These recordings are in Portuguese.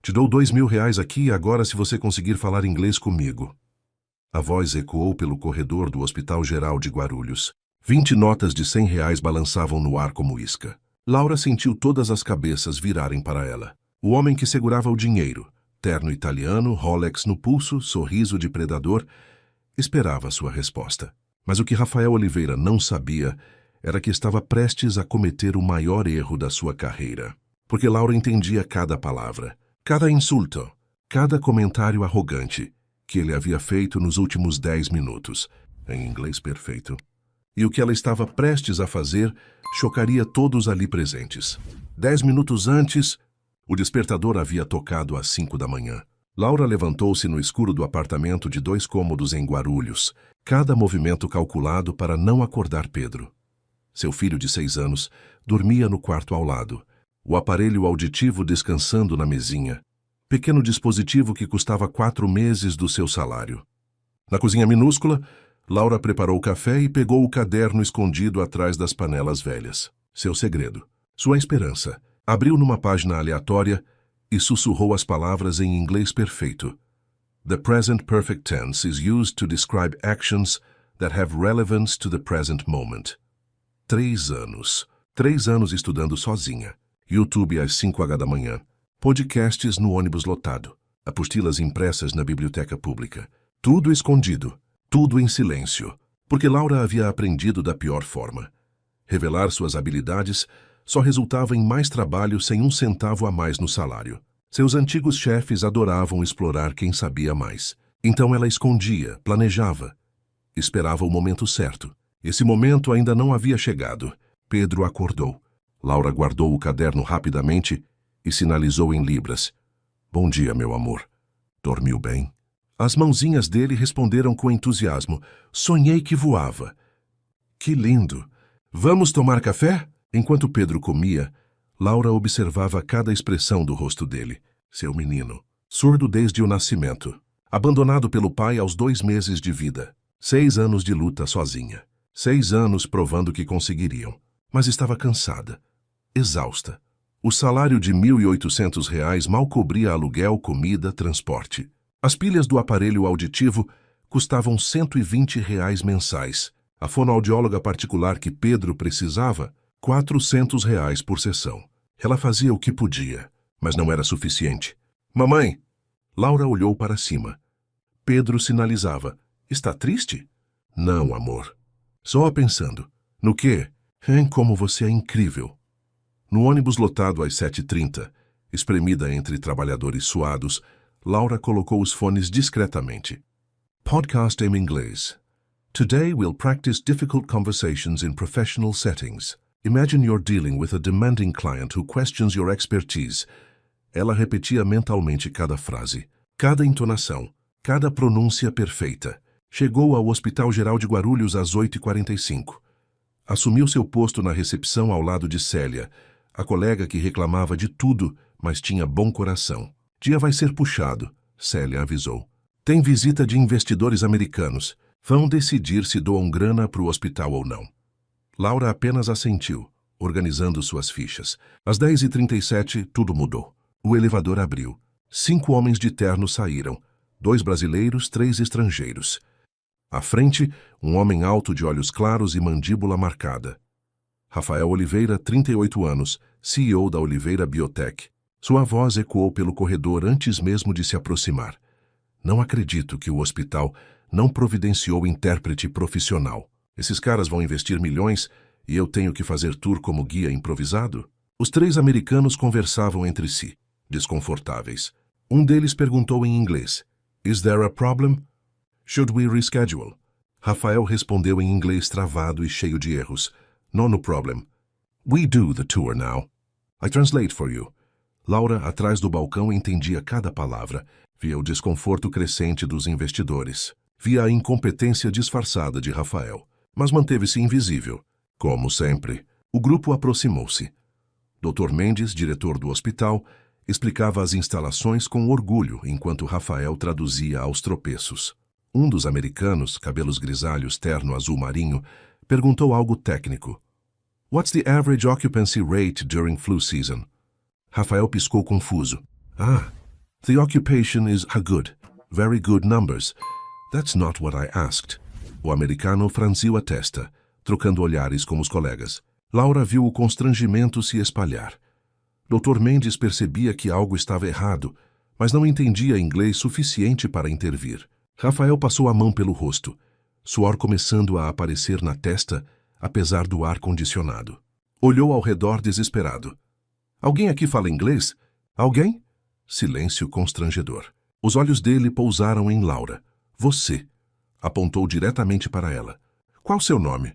Te dou R$ 2.000 aqui agora se você conseguir falar inglês comigo. A voz ecoou pelo corredor do Hospital Geral de Guarulhos. 20 notas de R$ 100 balançavam no ar como isca. Laura sentiu todas as cabeças virarem para ela. O homem que segurava o dinheiro, terno italiano, Rolex no pulso, sorriso de predador, esperava sua resposta. Mas o que Rafael Oliveira não sabia era que estava prestes a cometer o maior erro da sua carreira. Porque Laura entendia cada palavra, cada insulto, cada comentário arrogante que ele havia feito nos últimos 10 minutos, em inglês perfeito. E o que ela estava prestes a fazer chocaria todos ali presentes. 10 minutos antes, o despertador havia tocado às 5 da manhã. Laura levantou-se no escuro do apartamento de 2 cômodos em Guarulhos, cada movimento calculado para não acordar Pedro. Seu filho de 6 anos dormia no quarto ao lado, o aparelho auditivo descansando na mesinha, pequeno dispositivo que custava 4 meses do seu salário. Na cozinha minúscula, Laura preparou o café e pegou o caderno escondido atrás das panelas velhas. Seu segredo, sua esperança. Abriu numa página aleatória e sussurrou as palavras em inglês perfeito. The present perfect tense is used to describe actions that have relevance to the present moment. 3 anos. 3 anos estudando sozinha. YouTube às 5h da manhã. Podcasts no ônibus lotado. Apostilas impressas na biblioteca pública. Tudo escondido. Tudo em silêncio. Porque Laura havia aprendido da pior forma. Revelar suas habilidades só resultava em mais trabalho sem um centavo a mais no salário. Seus antigos chefes adoravam explorar quem sabia mais. Então ela escondia, planejava. Esperava o momento certo. Esse momento ainda não havia chegado. Pedro acordou. Laura guardou o caderno rapidamente e sinalizou em libras. Bom dia, meu amor. Dormiu bem? As mãozinhas dele responderam com entusiasmo. Sonhei que voava. Que lindo! Vamos tomar café? Enquanto Pedro comia, Laura observava cada expressão do rosto dele. Seu menino, surdo desde o nascimento, abandonado pelo pai aos 2 meses de vida. 6 anos de luta sozinha. 6 anos provando que conseguiriam. Mas estava cansada, exausta. O salário de R$ 1.800 mal cobria aluguel, comida, transporte. As pilhas do aparelho auditivo custavam R$ 120 mensais. A fonoaudióloga particular que Pedro precisava, R$ 400 por sessão. Ela fazia o que podia, mas não era suficiente. Mamãe! Laura olhou para cima. Pedro sinalizava. Está triste? Não, amor. Só pensando. No quê? Em como você é incrível. No ônibus lotado às 7h30, espremida entre trabalhadores suados, Laura colocou os fones discretamente. Podcast em inglês. Today we'll practice difficult conversations in professional settings. Imagine you're dealing with a demanding client who questions your expertise. Ela repetia mentalmente cada frase, cada entonação, cada pronúncia perfeita. Chegou ao Hospital Geral de Guarulhos às 8h45. Assumiu seu posto na recepção ao lado de Célia, a colega que reclamava de tudo, mas tinha bom coração. Dia vai ser puxado, Célia avisou. Tem visita de investidores americanos. Vão decidir se doam grana para o hospital ou não. Laura apenas assentiu, organizando suas fichas. Às 10h37, tudo mudou. O elevador abriu. 5 homens de terno saíram. 2 brasileiros, 3 estrangeiros. À frente, um homem alto de olhos claros e mandíbula marcada. Rafael Oliveira, 38 anos, CEO da Oliveira Biotech. Sua voz ecoou pelo corredor antes mesmo de se aproximar. Não acredito que o hospital não providenciou intérprete profissional. Esses caras vão investir milhões e eu tenho que fazer tour como guia improvisado? Os 3 americanos conversavam entre si, desconfortáveis. Um deles perguntou em inglês. Is there a problem? Should we reschedule? Rafael respondeu em inglês travado e cheio de erros. No problem. We do the tour now. I translate for you. Laura, atrás do balcão, entendia cada palavra. Via o desconforto crescente dos investidores. Via a incompetência disfarçada de Rafael. Mas manteve-se invisível. Como sempre, o grupo aproximou-se. Dr. Mendes, diretor do hospital, explicava as instalações com orgulho enquanto Rafael traduzia aos tropeços. Um dos americanos, cabelos grisalhos, terno azul marinho, perguntou algo técnico. What's the average occupancy rate during flu season? Rafael piscou confuso. Ah, The occupation is good. Very good numbers. That's not what I asked. O americano franziu a testa, trocando olhares com os colegas. Laura viu o constrangimento se espalhar. Dr. Mendes percebia que algo estava errado, mas não entendia inglês suficiente para intervir. Rafael passou a mão pelo rosto, suor começando a aparecer na testa, apesar do ar-condicionado. Olhou ao redor desesperado. Alguém aqui fala inglês? Alguém? Silêncio constrangedor. Os olhos dele pousaram em Laura. Você. Apontou diretamente para ela. Qual seu nome?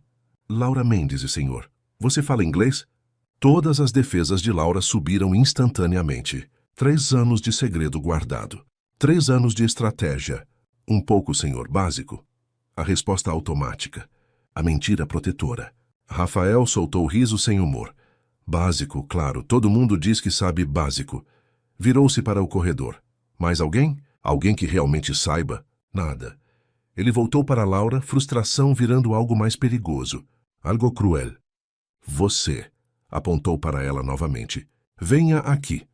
Laura Mendes, senhor. Você fala inglês? Todas as defesas de Laura subiram instantaneamente. 3 anos de segredo guardado. 3 anos de estratégia. Um pouco, senhor, básico. A resposta automática. A mentira protetora. Rafael soltou riso sem humor. Básico, claro, todo mundo diz que sabe básico. Virou-se para o corredor. Mais alguém? Alguém que realmente saiba? Nada. Ele voltou para Laura, frustração virando algo mais perigoso. Algo cruel. Você. Apontou para ela novamente. Venha aqui.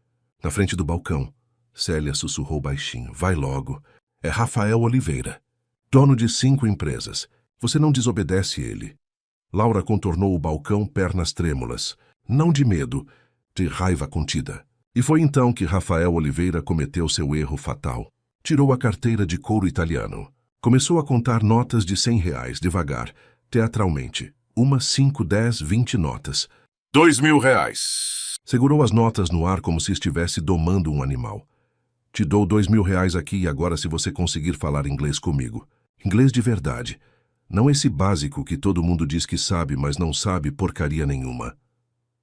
Na frente do balcão. Célia sussurrou baixinho. Vai logo. É Rafael Oliveira. Dono de 5 empresas. Você não desobedece ele. Laura contornou o balcão, pernas trêmulas. Não de medo, de raiva contida. E foi então que Rafael Oliveira cometeu seu erro fatal. Tirou a carteira de couro italiano. Começou a contar notas de R$100, devagar, teatralmente. 1, 5, 10, 20 notas. R$2.000. Segurou as notas no ar como se estivesse domando um animal. Te dou R$2.000 aqui e agora se você conseguir falar inglês comigo. Inglês de verdade. Não esse básico que todo mundo diz que sabe, mas não sabe porcaria nenhuma.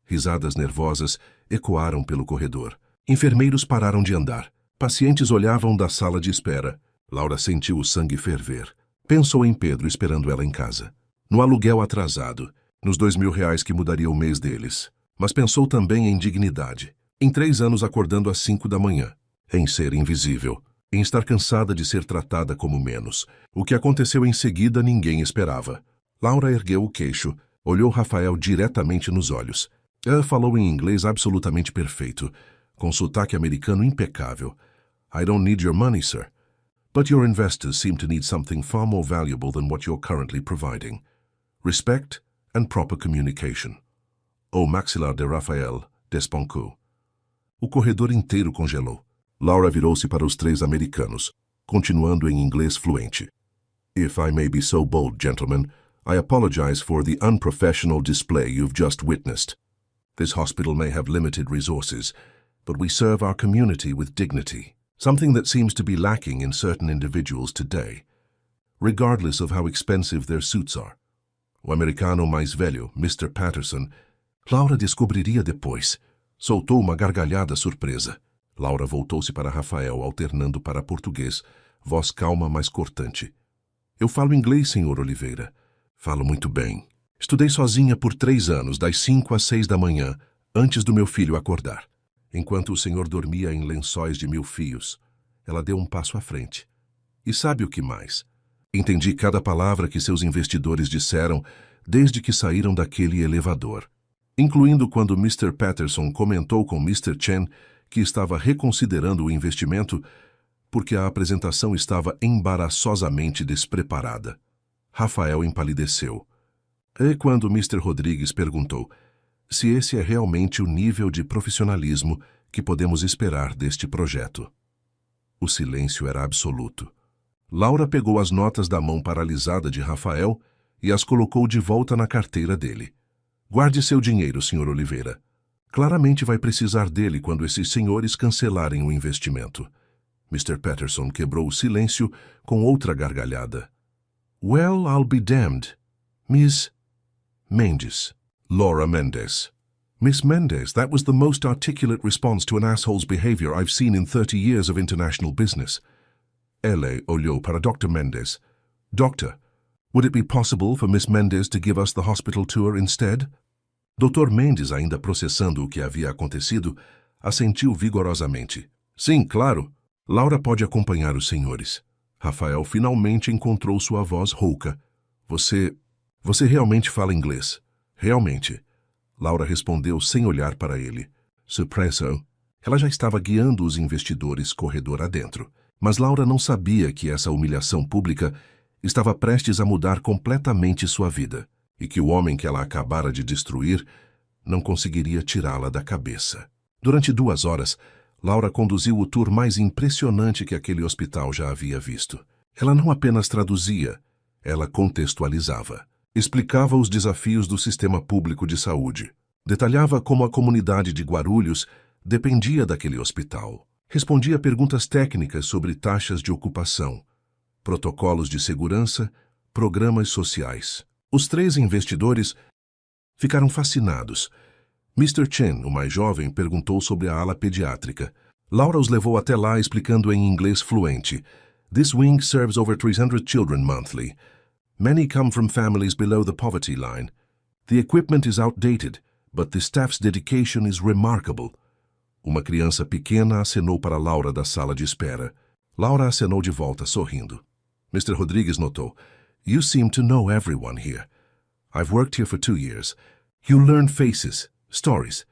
Risadas nervosas ecoaram pelo corredor. Enfermeiros pararam de andar. Pacientes olhavam da sala de espera. Laura sentiu o sangue ferver. Pensou em Pedro esperando ela em casa. No aluguel atrasado. Nos R$2.000 que mudaria o mês deles. Mas pensou também em dignidade. Em 3 anos acordando às 5 da manhã. Em ser invisível. Em estar cansada de ser tratada como menos. O que aconteceu em seguida ninguém esperava. Laura ergueu o queixo. Olhou Rafael diretamente nos olhos. Ela falou em inglês absolutamente perfeito, com sotaque americano impecável. I don't need your money, sir. But your investors seem to need something far more valuable than what you're currently providing. Respect and proper communication. O maxilar de Rafael despencou. O corredor inteiro congelou. Laura virou-se para os 3 americanos, continuando em inglês fluente. If I may be so bold, gentlemen, I apologize for the unprofessional display you've just witnessed. This hospital may have limited resources, but we serve our community with dignity, something that seems to be lacking in certain individuals today, regardless of how expensive their suits are. O americano mais velho, Mr. Patterson, Laura descobriria depois. Soltou uma gargalhada surpresa. Laura voltou-se para Rafael, alternando para português, voz calma, mas cortante. Eu falo inglês, senhor Oliveira. Falo muito bem. Estudei sozinha por 3 anos, das 5 às 6 da manhã, antes do meu filho acordar. Enquanto o senhor dormia em lençóis de 1000 fios, ela deu um passo à frente. E sabe o que mais? Entendi cada palavra que seus investidores disseram desde que saíram daquele elevador, incluindo quando Mr. Patterson comentou com Mr. Chen que estava reconsiderando o investimento porque a apresentação estava embaraçosamente despreparada. Rafael empalideceu. E quando Mr. Rodrigues perguntou se esse é realmente o nível de profissionalismo que podemos esperar deste projeto. O silêncio era absoluto. Laura pegou as notas da mão paralisada de Rafael e as colocou de volta na carteira dele. Guarde seu dinheiro, Sr. Oliveira. Claramente vai precisar dele quando esses senhores cancelarem o investimento. Mr. Patterson quebrou o silêncio com outra gargalhada. Well, I'll be damned. Miss Mendes. Laura Mendes. Miss Mendes, that was the most articulate response to an asshole's behavior I've seen in 30 years of international business. Ela olhou para Dr. Mendes. Doctor, would it be possible for Miss Mendes to give us the hospital tour instead? Dr. Mendes, ainda processando o que havia acontecido, assentiu vigorosamente. Sim, claro. Laura pode acompanhar os senhores. Rafael finalmente encontrou sua voz rouca. Você realmente fala inglês? Realmente. Laura respondeu sem olhar para ele. Suppresso. Ela já estava guiando os investidores corredor adentro. Mas Laura não sabia que essa humilhação pública estava prestes a mudar completamente sua vida e que o homem que ela acabara de destruir não conseguiria tirá-la da cabeça. Durante 2 horas, Laura conduziu o tour mais impressionante que aquele hospital já havia visto. Ela não apenas traduzia, ela contextualizava. Explicava os desafios do sistema público de saúde. Detalhava como a comunidade de Guarulhos dependia daquele hospital. Respondia perguntas técnicas sobre taxas de ocupação, protocolos de segurança, programas sociais. Os 3 investidores ficaram fascinados. Mr. Chen, o mais jovem, perguntou sobre a ala pediátrica. Laura os levou até lá explicando em inglês fluente. This wing serves over 300 children monthly. Many come from families below the poverty line. The equipment is outdated, but the staff's dedication is remarkable. Uma criança pequena acenou para Laura da sala de espera. Laura acenou de volta, sorrindo. Mr. Rodrigues notou. You seem to know everyone here. I've worked here for 2 years. You learn faces, stories.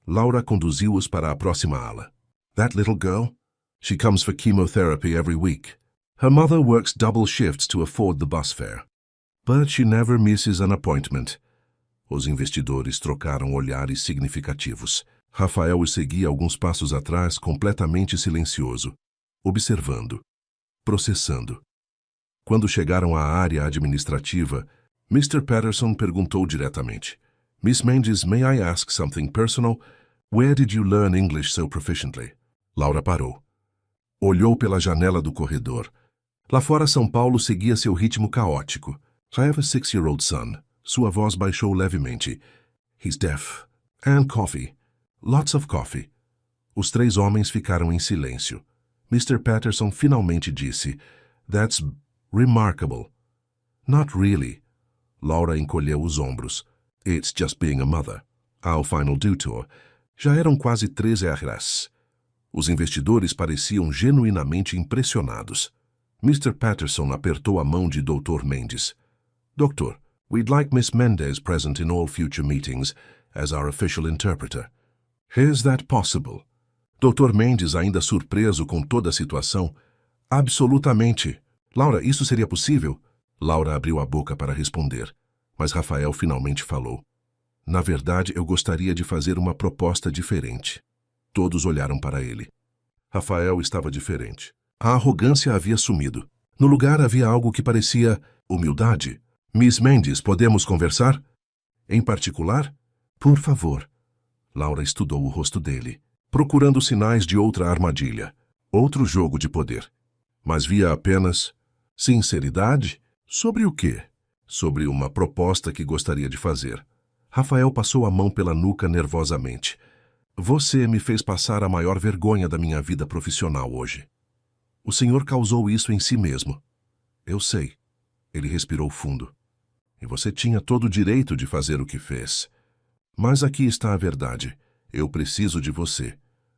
Laura conduziu-os para a próxima ala. That little girl? She comes for chemotherapy every week. Her mother works double shifts to afford the bus fare. But she never misses an appointment. Os investidores trocaram olhares significativos. Rafael os seguia alguns passos atrás, completamente silencioso, observando, processando. Quando chegaram à área administrativa, Mr. Patterson perguntou diretamente. Miss Mendes, may I ask something personal? Where did you learn English so proficiently? Laura parou. Olhou pela janela do corredor. Lá fora, São Paulo seguia seu ritmo caótico. I have a 6-year-old son. Sua voz baixou levemente. He's deaf. And coffee. Lots of coffee. Os 3 homens ficaram em silêncio. Mr. Patterson finalmente disse, That's remarkable. Not really. Laura encolheu os ombros. It's just being a mother. Ao final due tour. Já eram quase 13 horas. Os investidores pareciam genuinamente impressionados. Mr. Patterson apertou a mão de Dr. Mendes. Doctor, we'd like Miss Mendes present in all future meetings as our official interpreter. Is that possible? Dr. Mendes, ainda surpreso com toda a situação. Absolutamente. Laura, isso seria possível? Laura abriu a boca para responder, mas Rafael finalmente falou. Na verdade, eu gostaria de fazer uma proposta diferente. Todos olharam para ele. Rafael estava diferente. A arrogância havia sumido. No lugar havia algo que parecia humildade. Miss Mendes, podemos conversar? Em particular? Por favor. Laura estudou o rosto dele, procurando sinais de outra armadilha, outro jogo de poder. Mas via apenas sinceridade? Sobre o quê? Sobre uma proposta que gostaria de fazer. Rafael passou a mão pela nuca nervosamente. Você me fez passar a maior vergonha da minha vida profissional hoje. O senhor causou isso em si mesmo. Eu sei. Ele respirou fundo. E você tinha todo o direito de fazer o que fez. Mas aqui está a verdade. Eu preciso de você.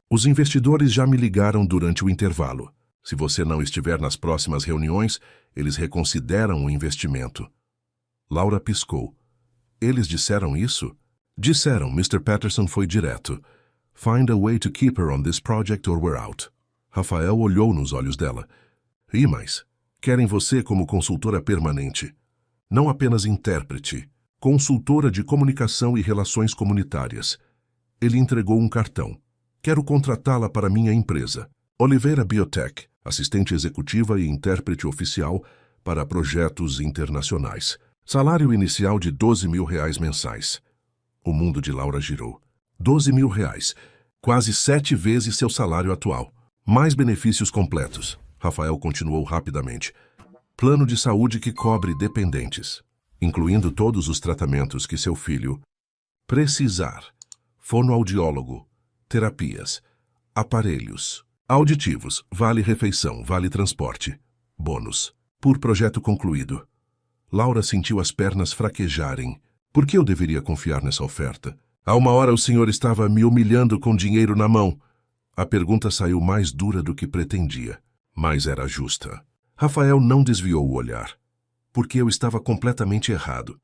Os investidores já me ligaram durante o intervalo. Se você não estiver nas próximas reuniões, eles reconsideram o investimento. Laura piscou. Eles disseram isso? Disseram. Mr. Patterson foi direto. Find a way to keep her on this project or we're out. Rafael olhou nos olhos dela. E mais? Querem você como consultora permanente. Não apenas intérprete. Consultora de comunicação e relações comunitárias. Ele entregou um cartão. Quero contratá-la para minha empresa. Oliveira Biotech, assistente executiva e intérprete oficial para projetos internacionais. Salário inicial de R$12.000 mensais. O mundo de Laura girou. R$12.000, quase 7 vezes seu salário atual. Mais benefícios completos. Rafael continuou rapidamente. Plano de saúde que cobre dependentes, incluindo todos os tratamentos que seu filho precisar. Fonoaudiólogo, terapias, aparelhos, auditivos, vale refeição, vale transporte, bônus. Por projeto concluído. Laura sentiu as pernas fraquejarem. Por que eu deveria confiar nessa oferta? Há 1 hora o senhor estava me humilhando com dinheiro na mão. A pergunta saiu mais dura do que pretendia, mas era justa. Rafael não desviou o olhar. Porque eu estava completamente errado.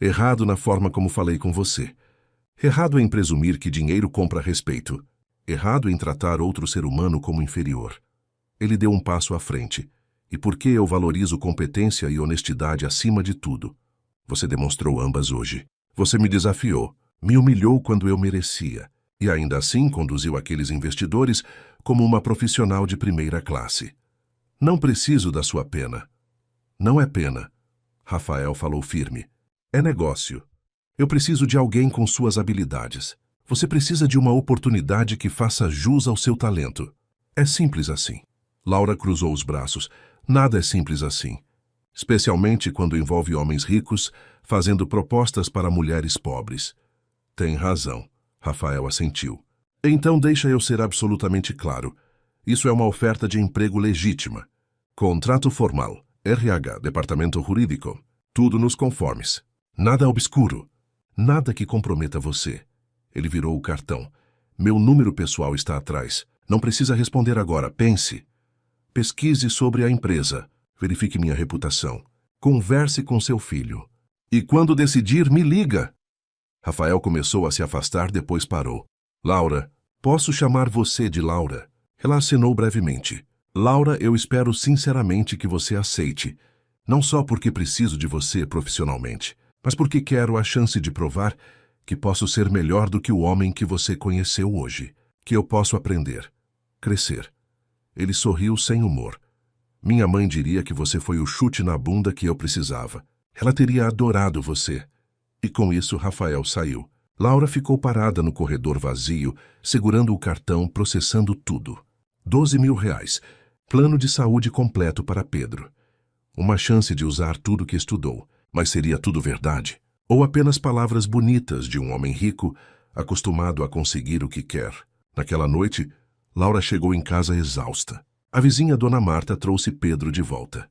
Errado na forma como falei com você. Errado em presumir que dinheiro compra respeito. Errado em tratar outro ser humano como inferior. Ele deu um passo à frente. E porque eu valorizo competência e honestidade acima de tudo. Você demonstrou ambas hoje. Você me desafiou, me humilhou quando eu merecia. E ainda assim conduziu aqueles investidores como uma profissional de primeira classe. Não preciso da sua pena. Não é pena. Rafael falou firme. É negócio. Eu preciso de alguém com suas habilidades. Você precisa de uma oportunidade que faça jus ao seu talento. É simples assim. Laura cruzou os braços. Nada é simples assim. Especialmente quando envolve homens ricos fazendo propostas para mulheres pobres. Tem razão. Rafael assentiu. Então deixa eu ser absolutamente claro. Isso é uma oferta de emprego legítima. Contrato formal. RH, departamento jurídico. Tudo nos conformes. Nada obscuro. Nada que comprometa você. Ele virou o cartão. Meu número pessoal está atrás. Não precisa responder agora. Pense. Pesquise sobre a empresa. Verifique minha reputação. Converse com seu filho. E quando decidir, me liga. Rafael começou a se afastar, depois parou. Laura, posso chamar você de Laura? Ela acenou brevemente. Laura, eu espero sinceramente que você aceite. Não só porque preciso de você profissionalmente, mas porque quero a chance de provar que posso ser melhor do que o homem que você conheceu hoje. Que eu posso aprender. Crescer. Ele sorriu sem humor. Minha mãe diria que você foi o chute na bunda que eu precisava. Ela teria adorado você. E com isso, Rafael saiu. Laura ficou parada no corredor vazio, segurando o cartão, processando tudo. 12 mil reais. Plano de saúde completo para Pedro. Uma chance de usar tudo que estudou. Mas seria tudo verdade? Ou apenas palavras bonitas de um homem rico, acostumado a conseguir o que quer? Naquela noite, Laura chegou em casa exausta. A vizinha Dona Marta trouxe Pedro de volta.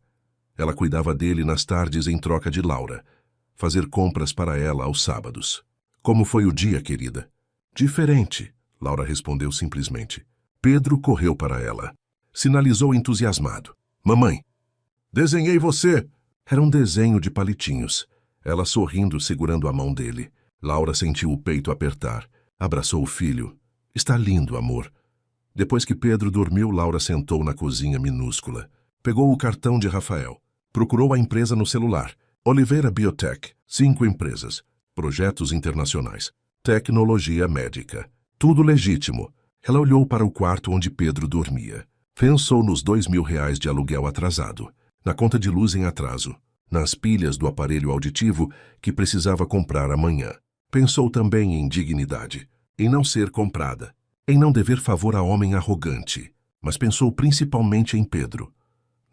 Ela cuidava dele nas tardes em troca de Laura. Fazer compras para ela aos sábados. Como foi o dia, querida? Diferente, Laura respondeu simplesmente. Pedro correu para ela. Sinalizou entusiasmado. Mamãe, desenhei você! Era um desenho de palitinhos. Ela sorrindo, segurando a mão dele. Laura sentiu o peito apertar. Abraçou o filho. Está lindo, amor. Depois que Pedro dormiu, Laura sentou na cozinha minúscula. Pegou o cartão de Rafael. Procurou a empresa no celular. Oliveira Biotech. 5 empresas. Projetos internacionais. Tecnologia médica. Tudo legítimo. Ela olhou para o quarto onde Pedro dormia. Pensou nos 2 mil reais de aluguel atrasado. Na conta de luz em atraso. Nas pilhas do aparelho auditivo que precisava comprar amanhã. Pensou também em dignidade. Em não ser comprada. Em não dever favor a homem arrogante, mas pensou principalmente em Pedro,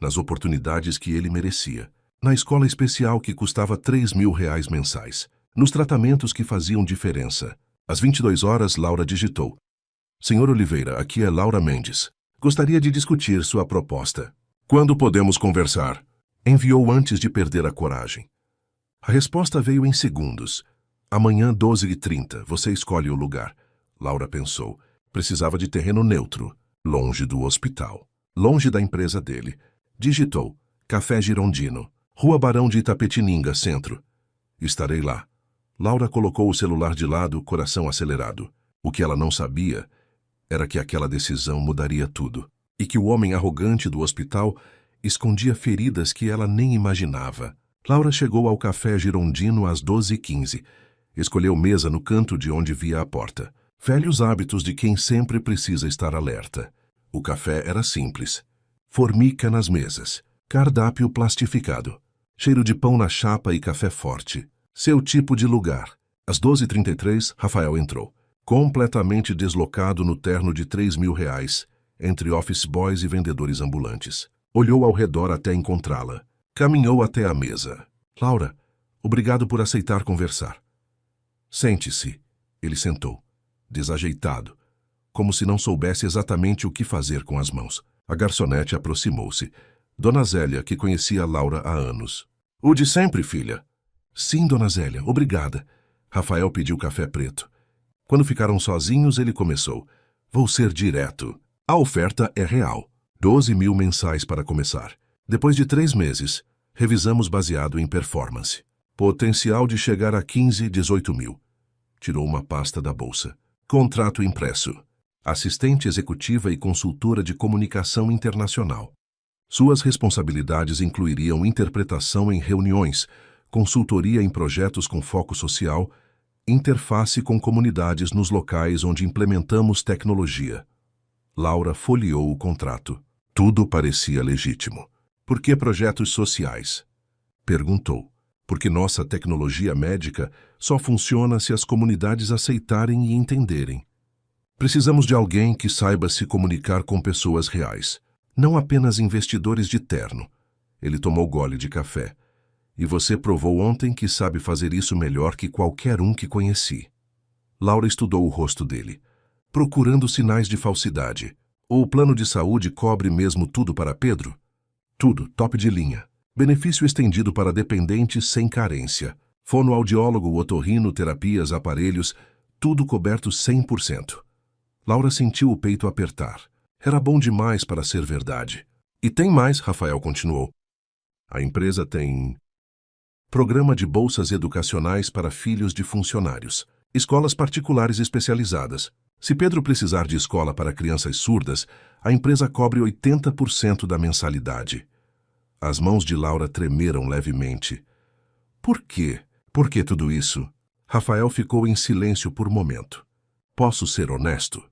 nas oportunidades que ele merecia, na escola especial que custava 3 mil reais mensais, nos tratamentos que faziam diferença. Às 22 horas, Laura digitou. Senhor Oliveira, aqui é Laura Mendes. Gostaria de discutir sua proposta. Quando podemos conversar? Enviou antes de perder a coragem. A resposta veio em segundos. Amanhã, 12h30, você escolhe o lugar. Laura pensou. Precisava de terreno neutro, longe do hospital, longe da empresa dele. Digitou. Café Girondino, Rua Barão de Itapetininga, centro. Estarei lá. Laura colocou o celular de lado, coração acelerado. O que ela não sabia era que aquela decisão mudaria tudo. E que o homem arrogante do hospital escondia feridas que ela nem imaginava. Laura chegou ao Café Girondino às 12h15. Escolheu mesa no canto de onde via a porta. Velhos hábitos de quem sempre precisa estar alerta. O café era simples. Formica nas mesas. Cardápio plastificado. Cheiro de pão na chapa e café forte. Seu tipo de lugar. Às 12h33, Rafael entrou. Completamente deslocado no terno de 3 mil reais, entre office boys e vendedores ambulantes. Olhou ao redor até encontrá-la. Caminhou até a mesa. Laura, obrigado por aceitar conversar. Sente-se. Ele sentou. Desajeitado, como se não soubesse exatamente o que fazer com as mãos. A garçonete aproximou-se. Dona Zélia, que conhecia Laura há anos. O de sempre, filha. Sim, Dona Zélia, obrigada. Rafael pediu café preto. Quando ficaram sozinhos, ele começou. Vou ser direto. A oferta é real. 12 mil mensais para começar. Depois de 3 meses, revisamos baseado em performance. Potencial de chegar a 15, 18 mil. Tirou uma pasta da bolsa. Contrato impresso. assistente executiva e consultora de comunicação internacional. Suas responsabilidades incluiriam interpretação em reuniões, consultoria em projetos com foco social, interface com comunidades nos locais onde implementamos tecnologia. Laura folheou o contrato. Tudo parecia legítimo. Por que projetos sociais? Perguntou. Porque nossa tecnologia médica só funciona se as comunidades aceitarem e entenderem. Precisamos de alguém que saiba se comunicar com pessoas reais, não apenas investidores de terno. Ele tomou gole de café. E você provou ontem que sabe fazer isso melhor que qualquer um que conheci. Laura estudou o rosto dele, procurando sinais de falsidade. O plano de saúde cobre mesmo tudo para Pedro? Tudo, top de linha. Benefício estendido para dependentes sem carência. Fonoaudiólogo, otorrino, terapias, aparelhos, tudo coberto 100%. Laura sentiu o peito apertar. Era bom demais para ser verdade. E tem mais, Rafael continuou. A empresa tem programa de bolsas educacionais para filhos de funcionários, escolas particulares especializadas. Se Pedro precisar de escola para crianças surdas, a empresa cobre 80% da mensalidade. As mãos de Laura tremeram levemente. Por quê? Por que tudo isso? Rafael ficou em silêncio por um momento. Posso ser honesto?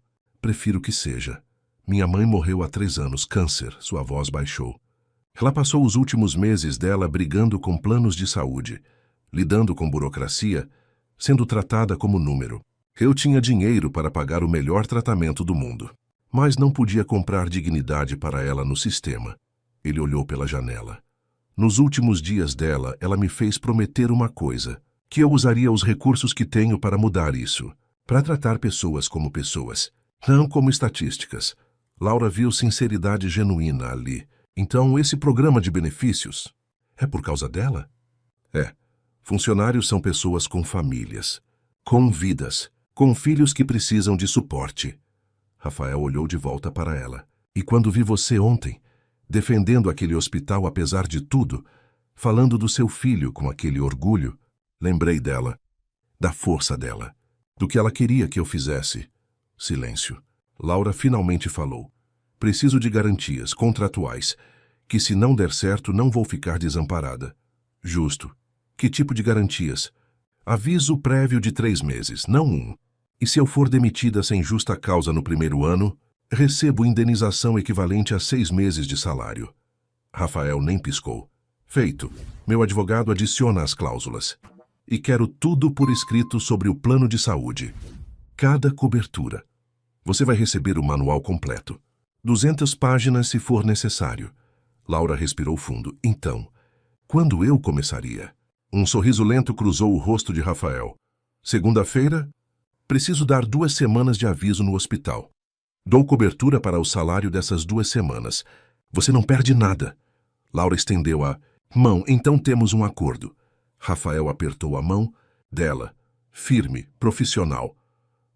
Prefiro que seja. Minha mãe morreu há 3 anos, câncer, sua voz baixou. Ela passou os últimos meses dela brigando com planos de saúde, lidando com burocracia, sendo tratada como número. Eu tinha dinheiro para pagar o melhor tratamento do mundo, mas não podia comprar dignidade para ela no sistema. Ele olhou pela janela. Nos últimos dias dela, ela me fez prometer uma coisa, que eu usaria os recursos que tenho para mudar isso, para tratar pessoas como pessoas, não como estatísticas. Laura viu sinceridade genuína ali. Então, esse programa de benefícios é por causa dela? É. Funcionários são pessoas com famílias, com vidas, com filhos que precisam de suporte. Rafael olhou de volta para ela. E quando vi você ontem, defendendo aquele hospital apesar de tudo, falando do seu filho com aquele orgulho, lembrei dela, da força dela, do que ela queria que eu fizesse. Silêncio. Laura finalmente falou. Preciso de garantias contratuais, que se não der certo não vou ficar desamparada. Justo. Que tipo de garantias? Aviso prévio de 3 meses, não 1. E se eu for demitida sem justa causa no primeiro ano, recebo indenização equivalente a 6 meses de salário. Rafael nem piscou. Feito. Meu advogado adiciona as cláusulas. E quero tudo por escrito sobre o plano de saúde. Cada cobertura. Você vai receber o manual completo. 200 páginas se for necessário. Laura respirou fundo. Então, quando eu começaria? Um sorriso lento cruzou o rosto de Rafael. Segunda-feira? Preciso dar 2 semanas de aviso no hospital. Dou cobertura para o salário dessas 2 semanas. Você não perde nada. Laura estendeu a mão. Então temos um acordo. Rafael apertou a mão dela, firme, profissional.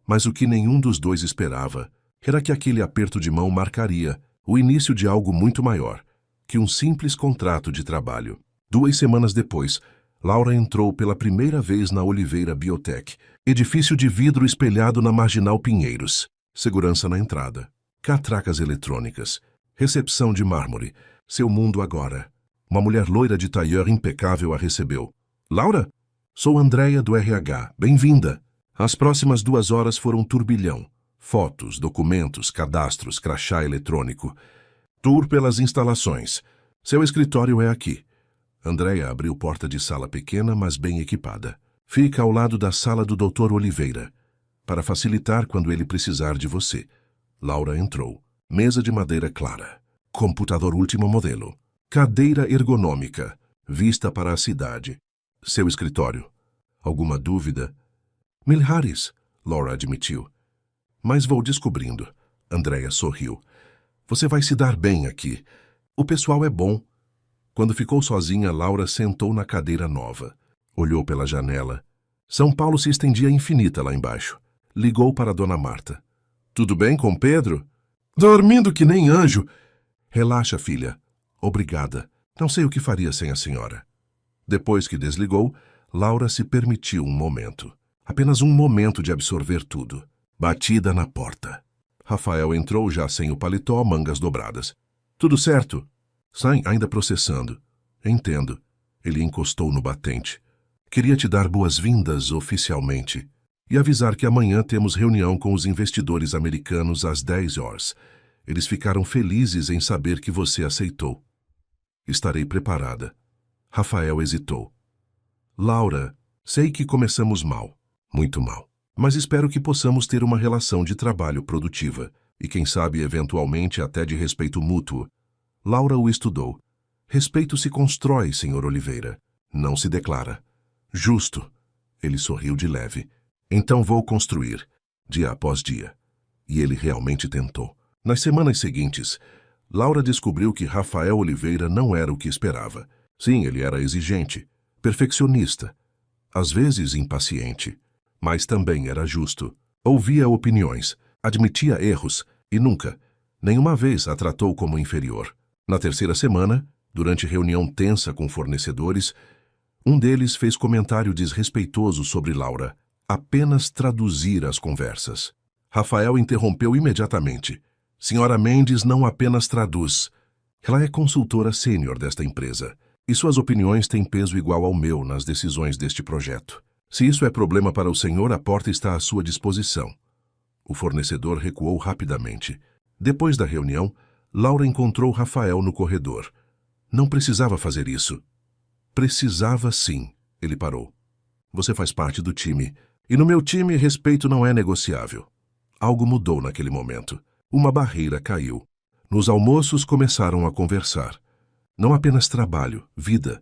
Mas o que nenhum dos dois esperava era que aquele aperto de mão marcaria o início de algo muito maior que um simples contrato de trabalho. 2 semanas depois, Laura entrou pela primeira vez na Oliveira Biotech, edifício de vidro espelhado na Marginal Pinheiros. Segurança na entrada, catracas eletrônicas, recepção de mármore, seu mundo agora. Uma mulher loira de tailleur impecável a recebeu. Laura? Sou Andréia do RH, bem-vinda. As próximas 2 horas foram turbilhão. Fotos, documentos, cadastros, crachá eletrônico. Tour pelas instalações. Seu escritório é aqui. Andréia abriu porta de sala pequena, mas bem equipada. Fica ao lado da sala do Dr. Oliveira, para facilitar quando ele precisar de você. Laura entrou. Mesa de madeira clara. Computador último modelo. Cadeira ergonômica. Vista para a cidade. Seu escritório. Alguma dúvida? Milhares, Laura admitiu. Mas vou descobrindo. Andréia sorriu. Você vai se dar bem aqui. O pessoal é bom. Quando ficou sozinha, Laura sentou na cadeira nova. Olhou pela janela. São Paulo se estendia infinita lá embaixo. Ligou para Dona Marta. Tudo bem com Pedro? Dormindo que nem anjo. Relaxa, filha. Obrigada. Não sei o que faria sem a senhora. Depois que desligou, Laura se permitiu um momento. Apenas um momento de absorver tudo. Batida na porta. Rafael entrou já sem o paletó, mangas dobradas. Tudo certo? Sai ainda processando. Entendo. Ele encostou no batente. Queria te dar boas-vindas oficialmente e avisar que amanhã temos reunião com os investidores americanos às 10 horas. Eles ficaram felizes em saber que você aceitou. Estarei preparada. Rafael hesitou. Laura, sei que começamos mal, muito mal, mas espero que possamos ter uma relação de trabalho produtiva e, quem sabe, eventualmente até de respeito mútuo. Laura o estudou. Respeito se constrói, Sr. Oliveira, não se declara. Justo. Ele sorriu de leve. Então vou construir, dia após dia. E ele realmente tentou. Nas semanas seguintes, Laura descobriu que Rafael Oliveira não era o que esperava. Sim, ele era exigente, perfeccionista, às vezes impaciente, mas também era justo. Ouvia opiniões, admitia erros e nunca, nenhuma vez a tratou como inferior. Na terceira semana, durante reunião tensa com fornecedores, um deles fez comentário desrespeitoso sobre Laura. Apenas traduzir as conversas. Rafael interrompeu imediatamente. Senhora Mendes não apenas traduz. Ela é consultora sênior desta empresa, e suas opiniões têm peso igual ao meu nas decisões deste projeto. Se isso é problema para o senhor, a porta está à sua disposição. O fornecedor recuou rapidamente. Depois da reunião, Laura encontrou Rafael no corredor. Não precisava fazer isso. Precisava sim, ele parou. Você faz parte do time. E no meu time, respeito não é negociável. Algo mudou naquele momento. Uma barreira caiu. Nos almoços começaram a conversar. Não apenas trabalho, vida.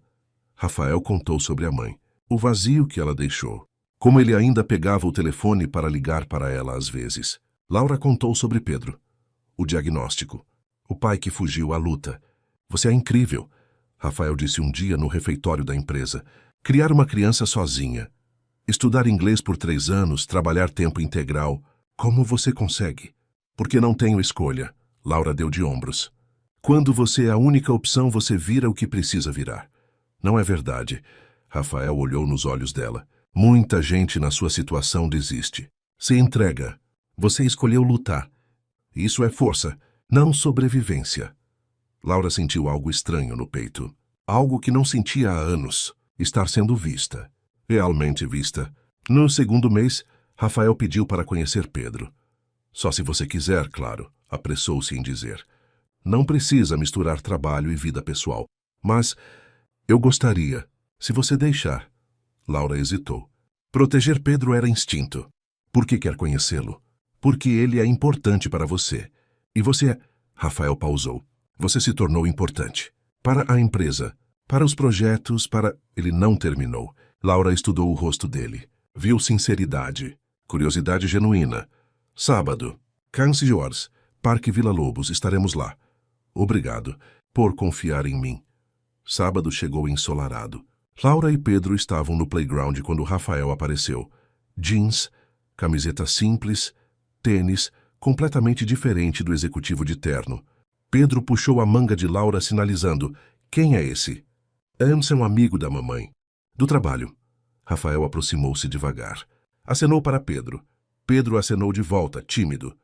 Rafael contou sobre a mãe. O vazio que ela deixou. Como ele ainda pegava o telefone para ligar para ela às vezes. Laura contou sobre Pedro. O diagnóstico. O pai que fugiu à luta. Você é incrível, Rafael disse um dia no refeitório da empresa. Criar uma criança sozinha. Estudar inglês por 3 anos, trabalhar tempo integral. Como você consegue? Porque não tenho escolha. Laura deu de ombros. Quando você é a única opção, você vira o que precisa virar. Não é verdade. Rafael olhou nos olhos dela. Muita gente na sua situação desiste. Se entrega. Você escolheu lutar. Isso é força, não sobrevivência. Laura sentiu algo estranho no peito. Algo que não sentia há anos. Estar sendo vista. Realmente vista. No segundo mês, Rafael pediu para conhecer Pedro. Só se você quiser, claro, apressou-se em dizer. Não precisa misturar trabalho e vida pessoal. Mas eu gostaria, se você deixar. Laura hesitou. Proteger Pedro era instinto. Por que quer conhecê-lo? Porque ele é importante para você. E você é... Rafael pausou. Você se tornou importante. Para a empresa, para os projetos, para... Ele não terminou. Laura estudou o rosto dele. Viu sinceridade, curiosidade genuína. Sábado, Canse Jorge, Parque Vila Lobos, estaremos lá. Obrigado por confiar em mim. Sábado chegou ensolarado. Laura e Pedro estavam no playground quando Rafael apareceu. Jeans, camiseta simples, tênis, completamente diferente do executivo de terno. Pedro puxou a manga de Laura sinalizando. Quem é esse? Anson é um amigo da mamãe. Do trabalho. Rafael aproximou-se devagar. Acenou para Pedro. Pedro acenou de volta, tímido.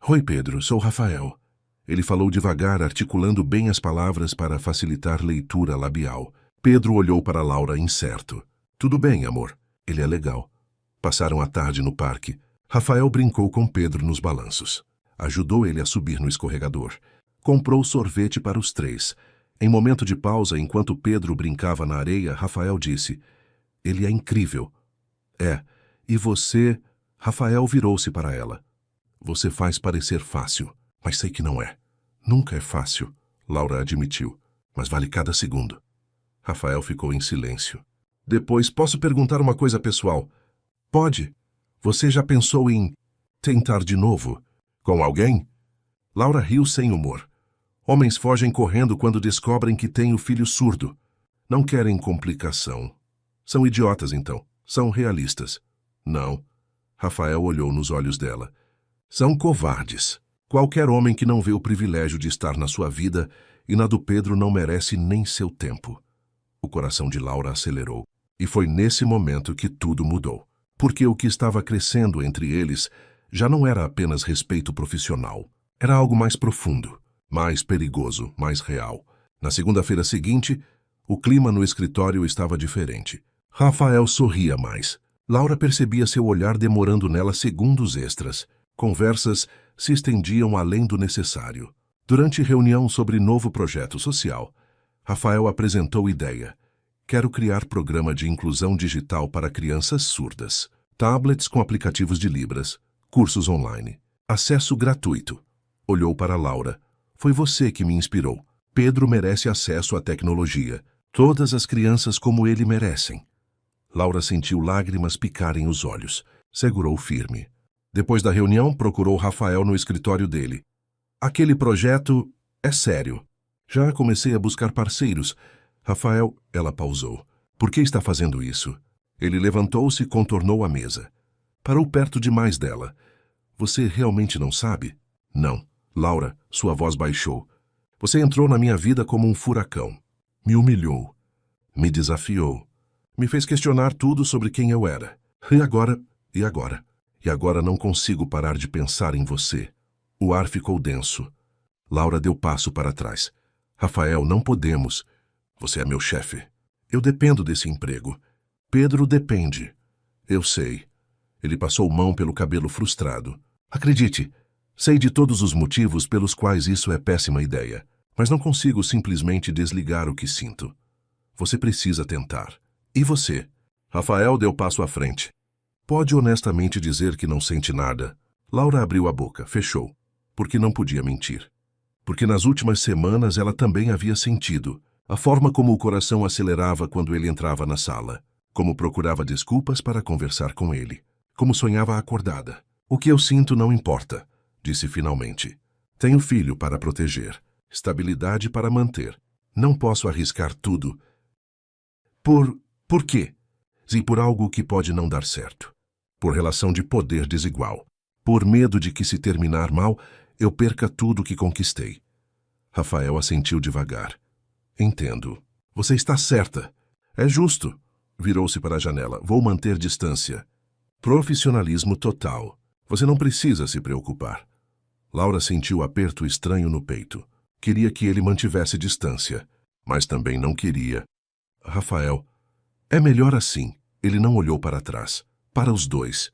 Oi, Pedro, sou Rafael. Ele falou devagar, articulando bem as palavras para facilitar leitura labial. Pedro olhou para Laura incerto. Tudo bem, amor. Ele é legal. Passaram a tarde no parque. Rafael brincou com Pedro nos balanços. Ajudou ele a subir no escorregador. Comprou sorvete para os 3. Em momento de pausa, enquanto Pedro brincava na areia, Rafael disse... Ele é incrível. É. E você... Rafael virou-se para ela. Você faz parecer fácil, mas sei que não é. Nunca é fácil, Laura admitiu, mas vale cada segundo. Rafael ficou em silêncio. Depois, posso perguntar uma coisa pessoal? Pode. Você já pensou em tentar de novo? Com alguém? Laura riu sem humor. Homens fogem correndo quando descobrem que têm o filho surdo. Não querem complicação. São idiotas, então. São realistas. Não. Rafael olhou nos olhos dela. São covardes. Qualquer homem que não vê o privilégio de estar na sua vida e na do Pedro não merece nem seu tempo. O coração de Laura acelerou. E foi nesse momento que tudo mudou. Porque o que estava crescendo entre eles Já não era apenas respeito profissional. Era algo mais profundo, mais perigoso, mais real. Na segunda-feira seguinte, o clima no escritório estava diferente. Rafael sorria mais. Laura percebia seu olhar demorando nela segundos extras. Conversas se estendiam além do necessário. Durante reunião sobre novo projeto social, Rafael apresentou ideia. Quero criar programa de inclusão digital para crianças surdas. Tablets com aplicativos de Libras. Cursos online. Acesso gratuito. Olhou para Laura. Foi você que me inspirou. Pedro merece acesso à tecnologia. Todas as crianças como ele merecem. Laura sentiu lágrimas picarem os olhos. Segurou firme. Depois da reunião, procurou Rafael no escritório dele. Aquele projeto é sério. Já comecei a buscar parceiros. Rafael, ela pausou. Por que está fazendo isso? Ele levantou-se e contornou a mesa. Parou perto demais dela. Você realmente não sabe? Não. Laura, sua voz baixou. Você entrou na minha vida como um furacão. Me humilhou. Me desafiou. Me fez questionar tudo sobre quem eu era. E agora? E agora? E agora não consigo parar de pensar em você. O ar ficou denso. Laura deu passo para trás. Rafael, não podemos. Você é meu chefe. Eu dependo desse emprego. Pedro depende. Eu sei. Ele passou mão pelo cabelo frustrado. Acredite, sei de todos os motivos pelos quais isso é péssima ideia, mas não consigo simplesmente desligar o que sinto. Você precisa tentar. E você? Rafael deu passo à frente. Pode honestamente dizer que não sente nada. Laura abriu a boca, fechou, porque não podia mentir. Porque nas últimas semanas ela também havia sentido a forma como o coração acelerava quando ele entrava na sala, como procurava desculpas para conversar com ele, como sonhava acordada. O que eu sinto não importa, disse finalmente. Tenho filho para proteger, estabilidade para manter. Não posso arriscar tudo. Por quê? E por algo que pode não dar certo. Por relação de poder desigual. Por medo de que, se terminar mal, eu perca tudo que conquistei. Rafael assentiu devagar. Entendo. Você está certa. É justo. Virou-se para a janela. Vou manter distância. Profissionalismo total. Você não precisa se preocupar. Laura sentiu aperto estranho no peito. Queria que ele mantivesse distância, mas também não queria. Rafael, é melhor assim. Ele não olhou para trás. Para os dois.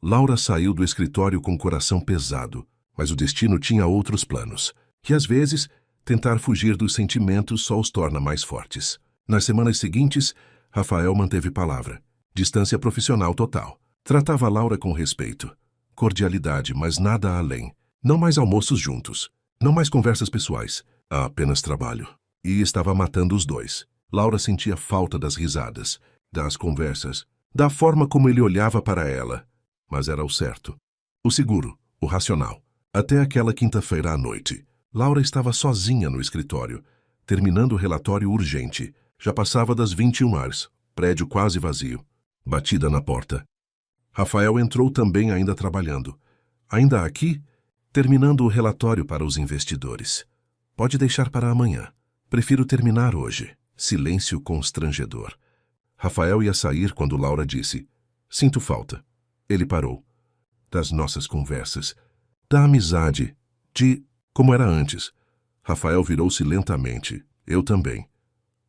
Laura saiu do escritório com o coração pesado, mas o destino tinha outros planos. Que às vezes, tentar fugir dos sentimentos só os torna mais fortes. Nas semanas seguintes, Rafael manteve palavra. Distância profissional total. Tratava Laura com respeito. Cordialidade, mas nada além. Não mais almoços juntos. Não mais conversas pessoais. Apenas trabalho. E estava matando os dois. Laura sentia falta das risadas, das conversas, da forma como ele olhava para ela. Mas era o certo. O seguro, o racional. Até aquela quinta-feira à noite. Laura estava sozinha no escritório, terminando o relatório urgente. Já passava das 21 horas. Prédio quase vazio. Batida na porta. Rafael entrou também ainda trabalhando. Ainda aqui, terminando o relatório para os investidores. Pode deixar para amanhã. Prefiro terminar hoje. Silêncio constrangedor. Rafael ia sair quando Laura disse: Sinto falta. Ele parou. Das nossas conversas. Da amizade. De como era antes. Rafael virou-se lentamente. Eu também.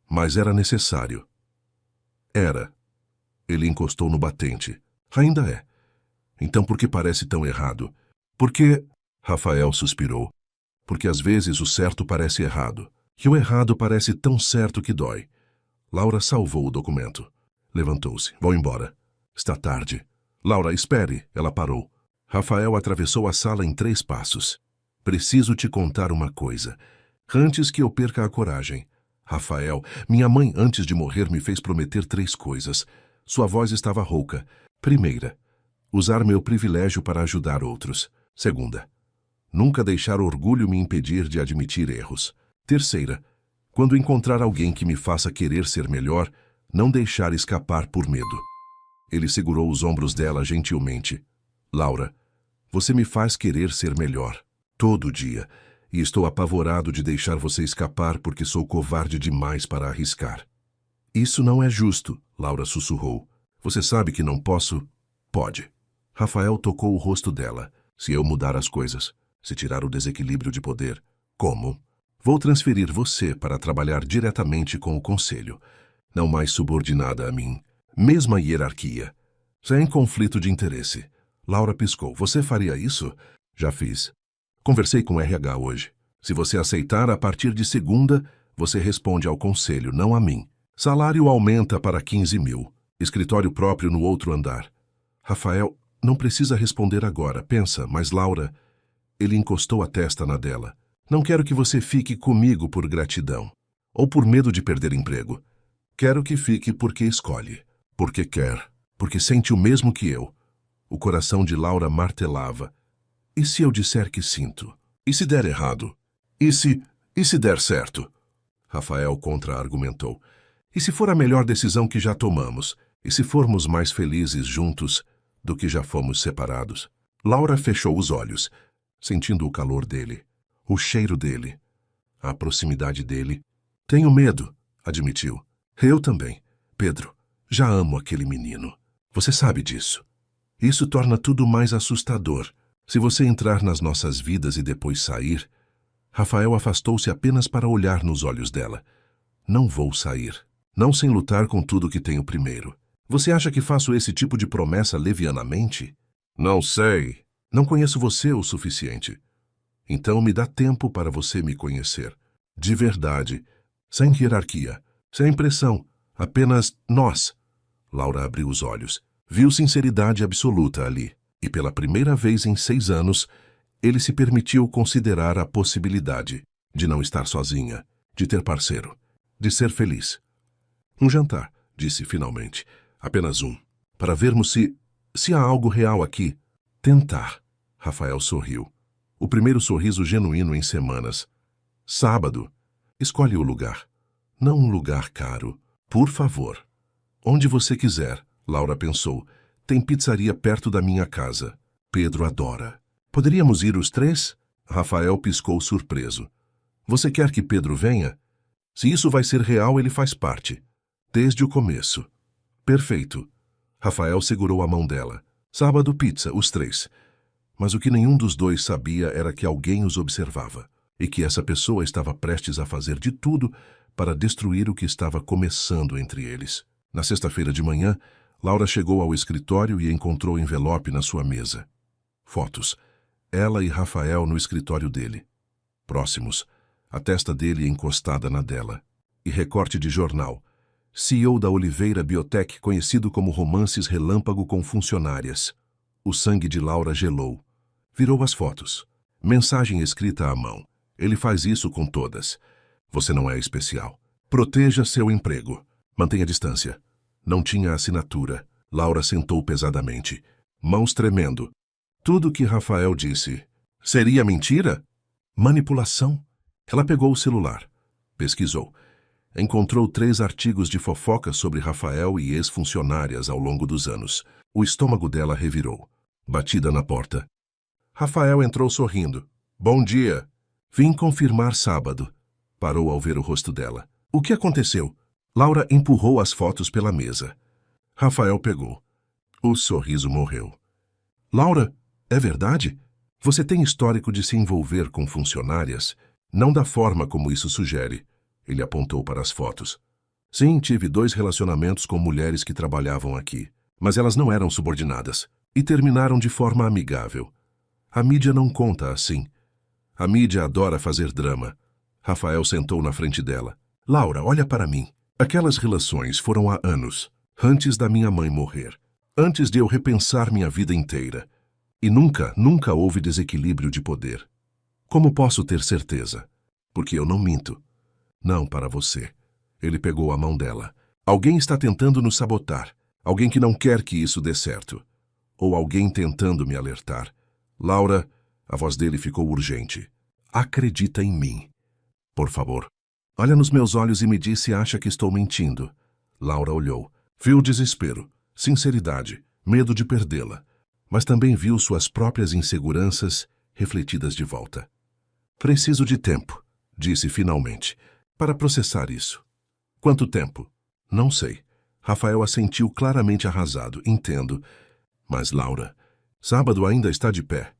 Mas era necessário. Era. Ele encostou no batente. Ainda é. Então por que parece tão errado? Porque... Rafael suspirou. Porque às vezes o certo parece errado. E o errado parece tão certo que dói. Laura salvou o documento. Levantou-se. Vou embora. Está tarde. Laura, espere. Ela parou. Rafael atravessou a sala em 3 passos. Preciso te contar uma coisa. Antes que eu perca a coragem. Rafael, minha mãe antes de morrer me fez prometer 3 coisas. Sua voz estava rouca. Primeira, usar meu privilégio para ajudar outros. Segunda, nunca deixar orgulho me impedir de admitir erros. Terceira, quando encontrar alguém que me faça querer ser melhor, não deixar escapar por medo. Ele segurou os ombros dela gentilmente. Laura, você me faz querer ser melhor, todo dia, e estou apavorado de deixar você escapar porque sou covarde demais para arriscar. Isso não é justo, Laura sussurrou. Você sabe que não posso? Pode. Rafael tocou o rosto dela. Se eu mudar as coisas, se tirar o desequilíbrio de poder, como? Vou transferir você para trabalhar diretamente com o conselho, não mais subordinada a mim. Mesma hierarquia. Sem conflito de interesse. Laura piscou. Você faria isso? Já fiz. Conversei com o RH hoje. Se você aceitar, a partir de segunda, você responde ao conselho, não a mim. Salário aumenta para 15 mil. Escritório próprio no outro andar. Rafael, não precisa responder agora. Pensa, mas Laura... Ele encostou a testa na dela. Não quero que você fique comigo por gratidão. Ou por medo de perder emprego. Quero que fique porque escolhe. Porque quer. Porque sente o mesmo que eu. O coração de Laura martelava. E se eu disser que sinto? E se der errado? E se der certo? Rafael contra-argumentou. E se for a melhor decisão que já tomamos? E se formos mais felizes juntos do que já fomos separados? Laura fechou os olhos, sentindo o calor dele, o cheiro dele, a proximidade dele. Tenho medo, admitiu. Eu também. Pedro, já amo aquele menino. Você sabe disso. Isso torna tudo mais assustador. Se você entrar nas nossas vidas e depois sair... Rafael afastou-se apenas para olhar nos olhos dela. Não vou sair. Não sem lutar com tudo que tenho primeiro. Você acha que faço esse tipo de promessa levianamente? Não sei. Não conheço você o suficiente. Então me dá tempo para você me conhecer. De verdade. Sem hierarquia. Sem pressão. Apenas nós. Laura abriu os olhos. Viu sinceridade absoluta ali. E pela primeira vez em 6 anos, ele se permitiu considerar a possibilidade de não estar sozinha, de ter parceiro, de ser feliz. Um jantar, disse finalmente. Apenas um. Para vermos se há algo real aqui. Tentar. Rafael sorriu. O primeiro sorriso genuíno em semanas. Sábado. Escolhe o lugar. Não um lugar caro. Por favor. Onde você quiser, Laura pensou. Tem pizzaria perto da minha casa. Pedro adora. Poderíamos ir os 3? Rafael piscou surpreso. Você quer que Pedro venha? Se isso vai ser real, ele faz parte. Desde o começo. Perfeito. Rafael segurou a mão dela. Sábado, pizza, os 3. Mas o que nenhum dos dois sabia era que alguém os observava. E que essa pessoa estava prestes a fazer de tudo para destruir o que estava começando entre eles. Na sexta-feira de manhã, Laura chegou ao escritório e encontrou o envelope na sua mesa. Fotos. Ela e Rafael no escritório dele. Próximos. A testa dele encostada na dela. E recorte de jornal. CEO da Oliveira Biotech, conhecido como Romances Relâmpago com Funcionárias. O sangue de Laura gelou. Virou as fotos. Mensagem escrita à mão. Ele faz isso com todas. Você não é especial. Proteja seu emprego. Mantenha distância. Não tinha assinatura. Laura sentou pesadamente. Mãos tremendo. Tudo que Rafael disse. Seria mentira? Manipulação? Ela pegou o celular. Pesquisou. Encontrou 3 artigos de fofoca sobre Rafael e ex-funcionárias ao longo dos anos. O estômago dela revirou. Batida na porta. Rafael entrou sorrindo. Bom dia. Vim confirmar sábado. Parou ao ver o rosto dela. O que aconteceu? Laura empurrou as fotos pela mesa. Rafael pegou. O sorriso morreu. Laura, é verdade? Você tem histórico de se envolver com funcionárias? Não da forma como isso sugere. Ele apontou para as fotos. Sim, tive 2 relacionamentos com mulheres que trabalhavam aqui. Mas elas não eram subordinadas. E terminaram de forma amigável. A mídia não conta assim. A mídia adora fazer drama. Rafael sentou na frente dela. Laura, olha para mim. Aquelas relações foram há anos. Antes da minha mãe morrer. Antes de eu repensar minha vida inteira. E nunca houve desequilíbrio de poder. Como posso ter certeza? Porque eu não minto. Não para você. Ele pegou a mão dela. Alguém está tentando nos sabotar. Alguém que não quer que isso dê certo. Ou alguém tentando me alertar. Laura, a voz dele ficou urgente. Acredita em mim. Por favor. Olha nos meus olhos e me diz se acha que estou mentindo. Laura olhou. Viu desespero, sinceridade, medo de perdê-la. Mas também viu suas próprias inseguranças refletidas de volta. Preciso de tempo, disse finalmente, para processar isso. Quanto tempo? Não sei. Rafael assentiu claramente arrasado. Entendo. Mas, Laura, Sábado ainda está de pé.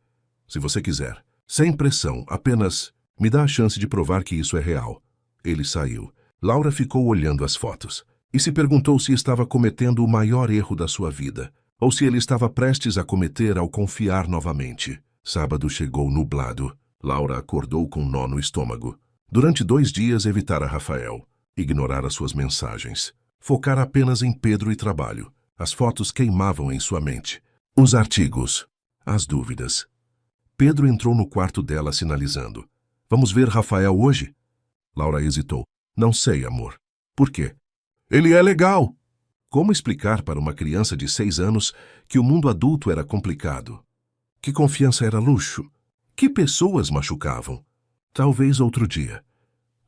Se você quiser. Sem pressão, apenas me dá a chance de provar que isso é real. Ele saiu. Laura ficou olhando as fotos e se perguntou se estava cometendo o maior erro da sua vida, ou se ele estava prestes a cometer ao confiar novamente. Sábado chegou nublado. Laura acordou com um nó no estômago. Durante 2 dias evitara Rafael, ignorara suas mensagens, focar apenas em Pedro e trabalho. As fotos queimavam em sua mente. Os artigos, as dúvidas. Pedro entrou no quarto dela sinalizando. Vamos ver Rafael hoje? Laura hesitou. Não sei, amor. Por quê? Ele é legal. Como explicar para uma criança de 6 anos que o mundo adulto era complicado? Que confiança era luxo? Que pessoas machucavam? Talvez outro dia.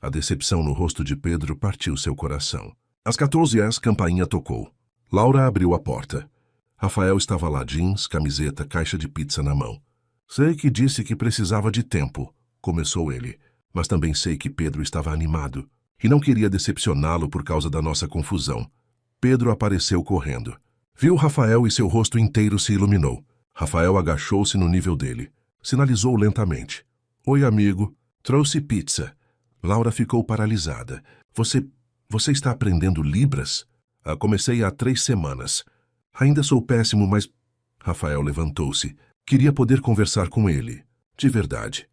A decepção no rosto de Pedro partiu seu coração. Às 14h, a campainha tocou. Laura abriu a porta. Rafael estava lá, jeans, camiseta, caixa de pizza na mão. Sei que disse que precisava de tempo, começou ele, mas também sei que Pedro estava animado e não queria decepcioná-lo por causa da nossa confusão. Pedro apareceu correndo. Viu Rafael e seu rosto inteiro se iluminou. Rafael agachou-se no nível dele. Sinalizou lentamente. Oi, amigo. Trouxe pizza. Laura ficou paralisada. Você está aprendendo Libras? Comecei há 3 semanas. Ainda sou péssimo, mas... Rafael levantou-se. Queria poder conversar com ele. De verdade.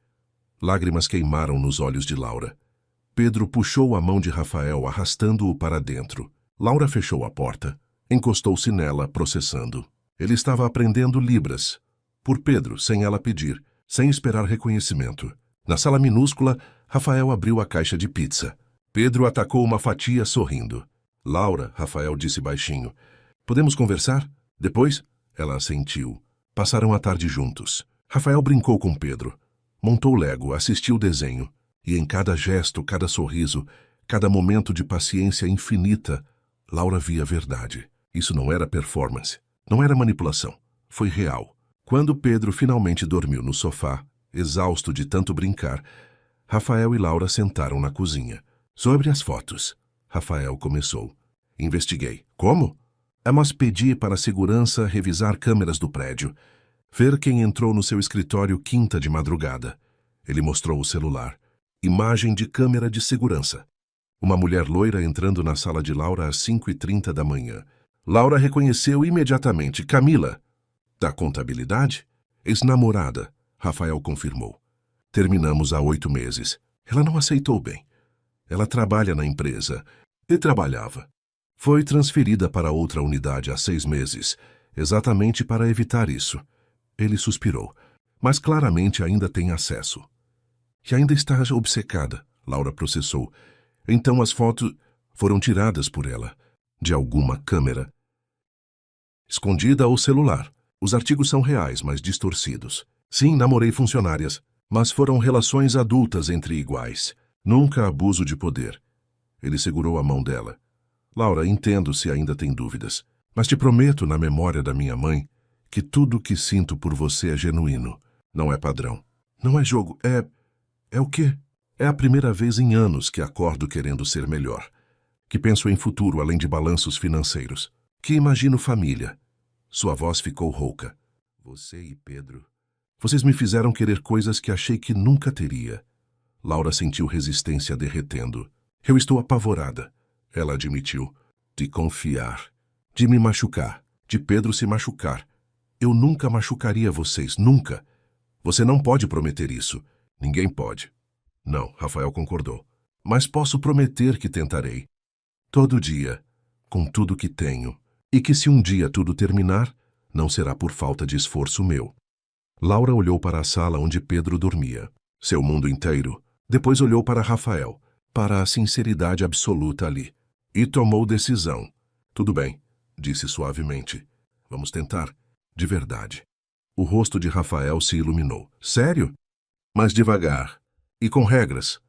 Lágrimas queimaram nos olhos de Laura. Pedro puxou a mão de Rafael, arrastando-o para dentro. Laura fechou a porta. Encostou-se nela, processando. Ele estava aprendendo Libras. Por Pedro, sem ela pedir, sem esperar reconhecimento. Na sala minúscula, Rafael abriu a caixa de pizza. Pedro atacou uma fatia sorrindo. Laura, Rafael disse baixinho. Podemos conversar? Depois? Ela assentiu. Passaram a tarde juntos. Rafael brincou com Pedro. Montou Lego, assistiu o desenho. E em cada gesto, cada sorriso, cada momento de paciência infinita, Laura via a verdade. Isso não era performance. Não era manipulação. Foi real. Quando Pedro finalmente dormiu no sofá, exausto de tanto brincar, Rafael e Laura sentaram na cozinha. Sobre as fotos, Rafael começou. Investiguei. Como? Mas pedi para a segurança revisar câmeras do prédio. Ver quem entrou no seu escritório quinta de madrugada. Ele mostrou o celular. Imagem de câmera de segurança. Uma mulher loira entrando na sala de Laura às 5h30 da manhã. Laura reconheceu imediatamente. Camila. Da contabilidade? Ex-namorada, Rafael confirmou. Terminamos há 8 meses. Ela não aceitou bem. Ela trabalha na empresa. E trabalhava. Foi transferida para outra unidade há 6 meses, exatamente para evitar isso. Ele suspirou, mas claramente ainda tem acesso. E ainda está obcecada, Laura processou. Então as fotos foram tiradas por ela, de alguma câmera. Escondida ou celular. Os artigos são reais, mas distorcidos. Sim, namorei funcionárias, mas foram relações adultas entre iguais. Nunca abuso de poder. Ele segurou a mão dela. Laura, entendo se ainda tem dúvidas, mas te prometo, na memória da minha mãe, que tudo o que sinto por você é genuíno. Não é padrão. Não é jogo. É o quê? É a primeira vez em anos que acordo querendo ser melhor. Que penso em futuro além de balanços financeiros. Que imagino família. Sua voz ficou rouca. Você e Pedro. Vocês me fizeram querer coisas que achei que nunca teria. Laura sentiu resistência derretendo. Eu estou apavorada. Ela admitiu. De confiar. De me machucar. De Pedro se machucar. Eu nunca machucaria vocês, nunca. Você não pode prometer isso. Ninguém pode. Não, Rafael concordou. Mas posso prometer que tentarei. Todo dia, com tudo que tenho. E que se um dia tudo terminar, não será por falta de esforço meu. Laura olhou para a sala onde Pedro dormia. Seu mundo inteiro. Depois olhou para Rafael, para a sinceridade absoluta ali. E tomou decisão. Tudo bem, disse suavemente. Vamos tentar. De verdade. O rosto de Rafael se iluminou. Sério? Mas devagar. E com regras.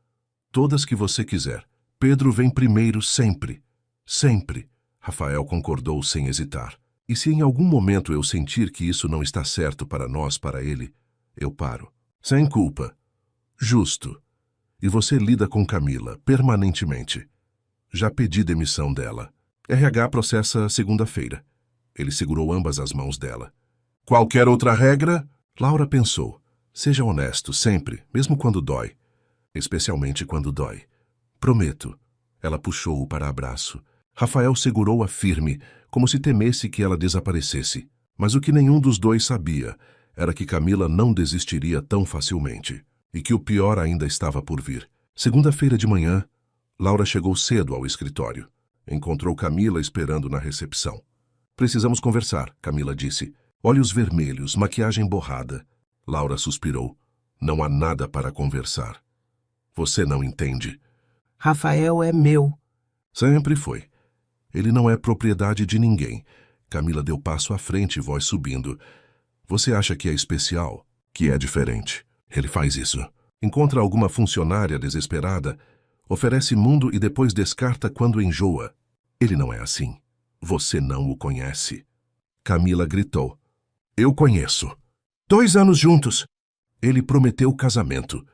Todas que você quiser. Pedro vem primeiro sempre. Sempre. Rafael concordou sem hesitar. E se em algum momento eu sentir que isso não está certo para nós, para ele, eu paro. Sem culpa. Justo. E você lida com Camila, permanentemente. Já pedi demissão dela. RH processa segunda-feira. Ele segurou ambas as mãos dela. Qualquer outra regra? Laura pensou. Seja honesto, sempre, mesmo quando dói. Especialmente quando dói. Prometo. Ela puxou-o para abraço. Rafael segurou-a firme, como se temesse que ela desaparecesse. Mas o que nenhum dos dois sabia era que Camila não desistiria tão facilmente, e que o pior ainda estava por vir. Segunda-feira de manhã, Laura chegou cedo ao escritório. Encontrou Camila esperando na recepção. Precisamos conversar, Camila disse. Olhos vermelhos, maquiagem borrada. Laura suspirou. Não há nada para conversar. Você não entende. Rafael é meu. Sempre foi. Ele não é propriedade de ninguém. Camila deu passo à frente, voz subindo. Você acha que é especial? Que é diferente. Ele faz isso. Encontra alguma funcionária desesperada, oferece mundo e depois descarta quando enjoa. Ele não é assim. Você não o conhece. Camila gritou. Eu conheço. 2 anos juntos. Ele prometeu casamento.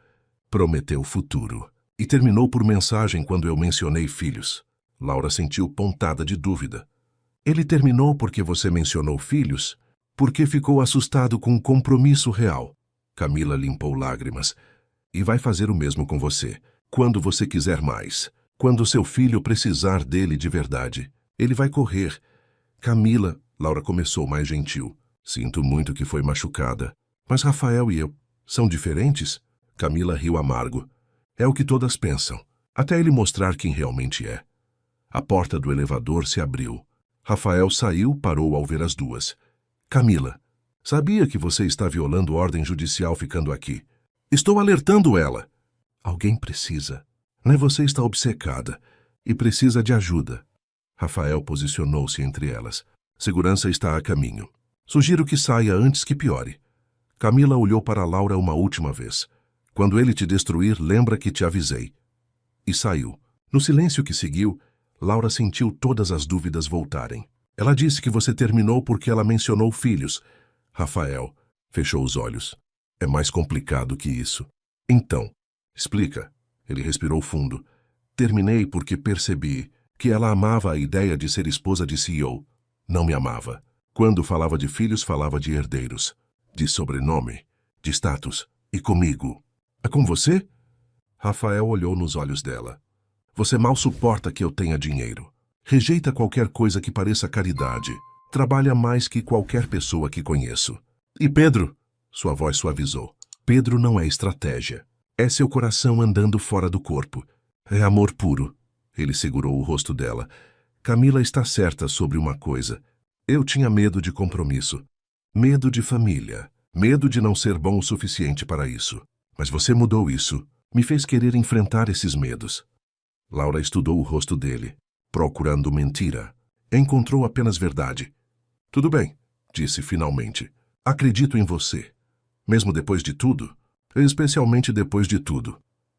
Prometeu futuro. E terminou por mensagem quando eu mencionei filhos. Laura sentiu pontada de dúvida. Ele terminou porque você mencionou filhos? Porque ficou assustado com um compromisso real. Camila limpou lágrimas. E vai fazer o mesmo com você. Quando você quiser mais. Quando seu filho precisar dele de verdade. Ele vai correr. Camila, Laura começou mais gentil. Sinto muito que foi machucada. Mas Rafael e eu são diferentes? Camila riu amargo. É o que todas pensam. Até ele mostrar quem realmente é. A porta do elevador se abriu. Rafael saiu, parou ao ver as duas. Camila, sabia que você está violando ordem judicial ficando aqui. Estou alertando ela. Alguém precisa. Né? Você está obcecada e precisa de ajuda. Rafael posicionou-se entre elas. Segurança está a caminho. Sugiro que saia antes que piore. Camila olhou para Laura uma última vez. Quando ele te destruir, lembra que te avisei. E saiu. No silêncio que seguiu, Laura sentiu todas as dúvidas voltarem. Ela disse que você terminou porque ela mencionou filhos. Rafael fechou os olhos. É mais complicado que isso. Então, explica. Ele respirou fundo. Terminei porque percebi que ela amava a ideia de ser esposa de CEO. Não me amava. Quando falava de filhos, falava de herdeiros, de sobrenome, de status. E comigo. É com você? Rafael olhou nos olhos dela. Você mal suporta que eu tenha dinheiro. Rejeita qualquer coisa que pareça caridade. Trabalha mais que qualquer pessoa que conheço. E Pedro? Sua voz suavizou. Pedro não é estratégia. É seu coração andando fora do corpo. É amor puro. Ele segurou o rosto dela. Camila está certa sobre uma coisa. Eu tinha medo de compromisso. Medo de família. Medo de não ser bom o suficiente para isso. Mas você mudou isso. Me fez querer enfrentar esses medos. Laura estudou o rosto dele, procurando mentira. Encontrou apenas verdade. Tudo bem, disse finalmente. Acredito em você. Mesmo depois de tudo? Especialmente depois de tudo.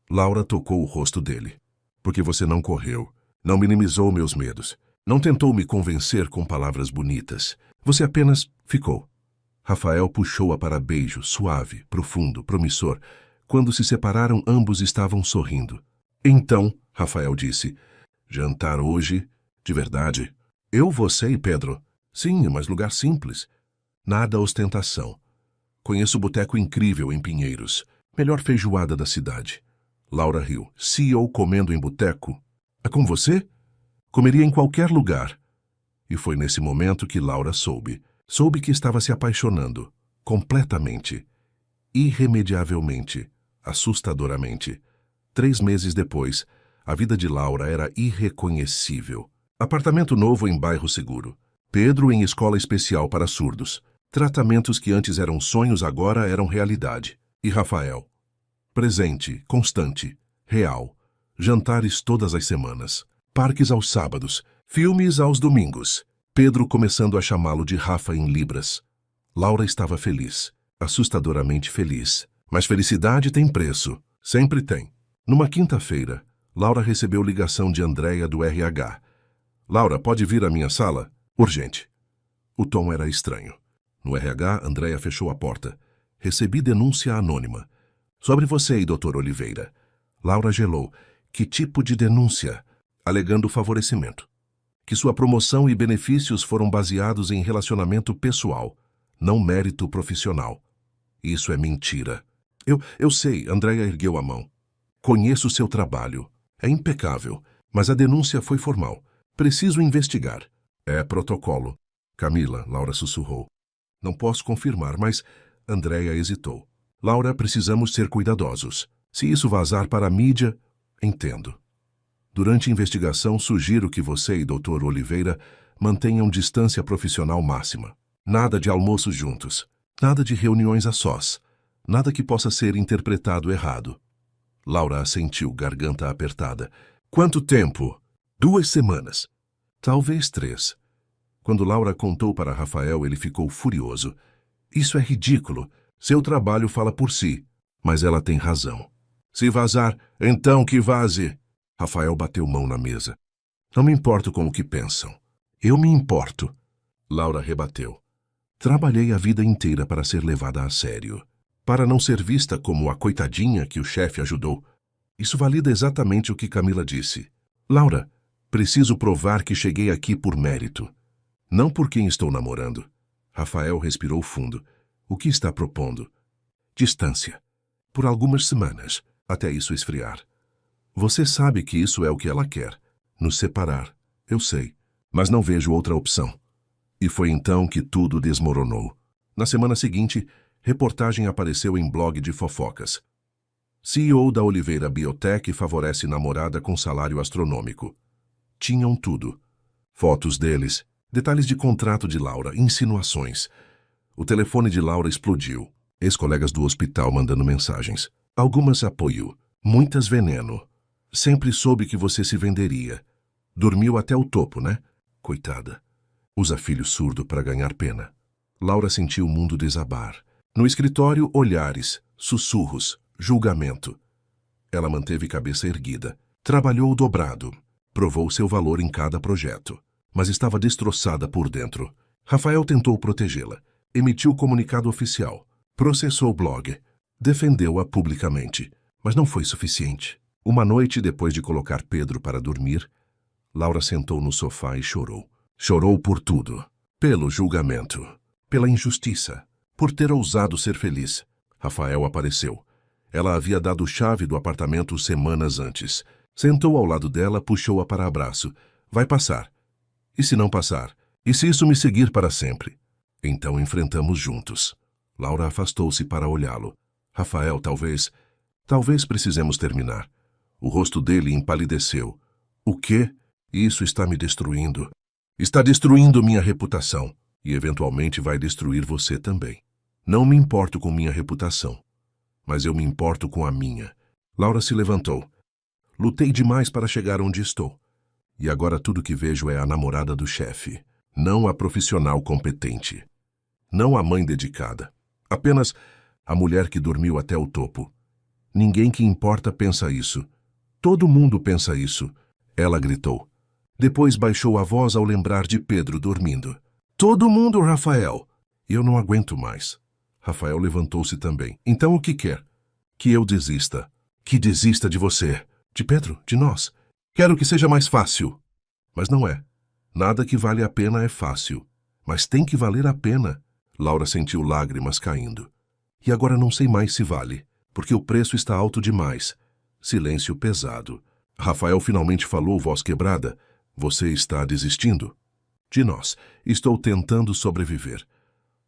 Laura tocou o rosto dele. Porque você não correu. Não minimizou meus medos. Não tentou me convencer com palavras bonitas. Você apenas ficou. Rafael puxou-a para beijo, suave, profundo, promissor. Quando se separaram, ambos estavam sorrindo. Então, Rafael disse, jantar hoje, de verdade. Eu, você e Pedro. Sim, mas lugar simples. Nada ostentação. Conheço um boteco incrível em Pinheiros. Melhor feijoada da cidade. Laura riu. CEO comendo em boteco? É com você? Comeria em qualquer lugar. E foi nesse momento que Laura soube. Soube que estava se apaixonando. Completamente. Irremediavelmente. Assustadoramente. 3 meses depois, a vida de Laura era irreconhecível. Apartamento novo em bairro seguro. Pedro em escola especial para surdos. Tratamentos que antes eram sonhos agora eram realidade. E Rafael. Presente, constante, real. Jantares todas as semanas. Parques aos sábados. Filmes aos domingos. Pedro começando a chamá-lo de Rafa em libras. Laura estava feliz. Assustadoramente feliz. Mas felicidade tem preço. Sempre tem. Numa quinta-feira, Laura recebeu ligação de Andréia do RH. Laura, pode vir à minha sala? Urgente. O tom era estranho. No RH, Andréia fechou a porta. Recebi denúncia anônima. Sobre você e Dr. Oliveira. Laura gelou. Que tipo de denúncia? Alegando favorecimento. Que sua promoção e benefícios foram baseados em relacionamento pessoal. não mérito profissional. Isso é mentira. Eu sei, Andréia ergueu a mão. Conheço seu trabalho. É impecável, mas a denúncia foi formal. Preciso investigar. É protocolo. Camila, Laura sussurrou. Não posso confirmar, mas... Andréia hesitou. Laura, precisamos ser cuidadosos. Se isso vazar para a mídia, entendo. Durante a investigação, sugiro que você e Dr. Oliveira mantenham distância profissional máxima. Nada de almoços juntos. Nada de reuniões a sós. Nada que possa ser interpretado errado. Laura assentiu, garganta apertada. Quanto tempo? 2 semanas. Talvez 3. Quando Laura contou para Rafael, ele ficou furioso. Isso é ridículo. Seu trabalho fala por si. Mas ela tem razão. Se vazar, então que vaze. Rafael bateu mão na mesa. Não me importo com o que pensam. Eu me importo. Laura rebateu. Trabalhei a vida inteira para ser levada a sério. Para não ser vista como a coitadinha que o chefe ajudou. Isso valida exatamente o que Camila disse. Laura, preciso provar que cheguei aqui por mérito. Não por quem estou namorando. Rafael respirou fundo. O que está propondo? Distância. Por algumas semanas, até isso esfriar. Você sabe que isso é o que ela quer. Nos separar. Eu sei. Mas não vejo outra opção. E foi então que tudo desmoronou. Na semana seguinte, reportagem apareceu em blog de fofocas. CEO da Oliveira Biotech favorece namorada com salário astronômico. Tinham tudo. Fotos deles, detalhes de contrato de Laura, insinuações. O telefone de Laura explodiu. Ex-colegas do hospital mandando mensagens. Algumas apoio, muitas veneno. Sempre soube que você se venderia. Dormiu até o topo, né? Coitada. Usa filho surdo para ganhar pena. Laura sentiu o mundo desabar. No escritório, olhares, sussurros, julgamento. Ela manteve cabeça erguida. Trabalhou dobrado. Provou seu valor em cada projeto. Mas estava destroçada por dentro. Rafael tentou protegê-la. Emitiu comunicado oficial. Processou o blog. Defendeu-a publicamente. Mas não foi suficiente. Uma noite, depois de colocar Pedro para dormir, Laura sentou no sofá e chorou. Chorou por tudo. Pelo julgamento. Pela injustiça. Por ter ousado ser feliz. Rafael apareceu. Ela havia dado chave do apartamento semanas antes. Sentou ao lado dela, puxou-a para abraço. Vai passar. E se não passar? E se isso me seguir para sempre? Então enfrentamos juntos. Laura afastou-se para olhá-lo. Rafael, talvez precisemos terminar. O rosto dele empalideceu. O quê? Isso está me destruindo. Está destruindo minha reputação. E eventualmente vai destruir você também. Não me importo com minha reputação. Mas eu me importo com a minha. Laura se levantou. Lutei demais para chegar onde estou. E agora tudo que vejo é a namorada do chefe. Não a profissional competente. Não a mãe dedicada. Apenas a mulher que dormiu até o topo. Ninguém que importa pensa isso. Todo mundo pensa isso. Ela gritou. Depois baixou a voz ao lembrar de Pedro dormindo. Todo mundo, Rafael. Eu não aguento mais. Rafael levantou-se também. Então o que quer? Que eu desista. Que desista de você. De Pedro, de nós. Quero que seja mais fácil. Mas não é. Nada que vale a pena é fácil. Mas tem que valer a pena. Laura sentiu lágrimas caindo. E agora não sei mais se vale, porque o preço está alto demais. Silêncio pesado. Rafael finalmente falou, voz quebrada. Você está desistindo? De nós. Estou tentando sobreviver.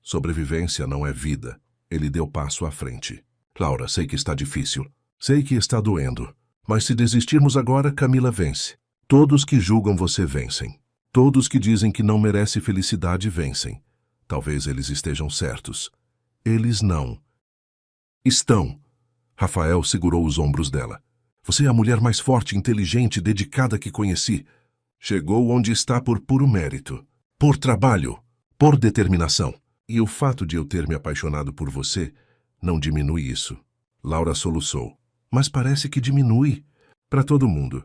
Sobrevivência não é vida. Ele deu passo à frente. Laura, sei que está difícil. Sei que está doendo. Mas se desistirmos agora, Camila vence. Todos que julgam você vencem. Todos que dizem que não merece felicidade vencem. Talvez eles estejam certos. Eles não. Estão. Rafael segurou os ombros dela. Você é a mulher mais forte, inteligente e dedicada que conheci. Chegou onde está por puro mérito. Por trabalho. Por determinação. E o fato de eu ter me apaixonado por você não diminui isso. Laura soluçou. Mas parece que diminui. Para todo mundo.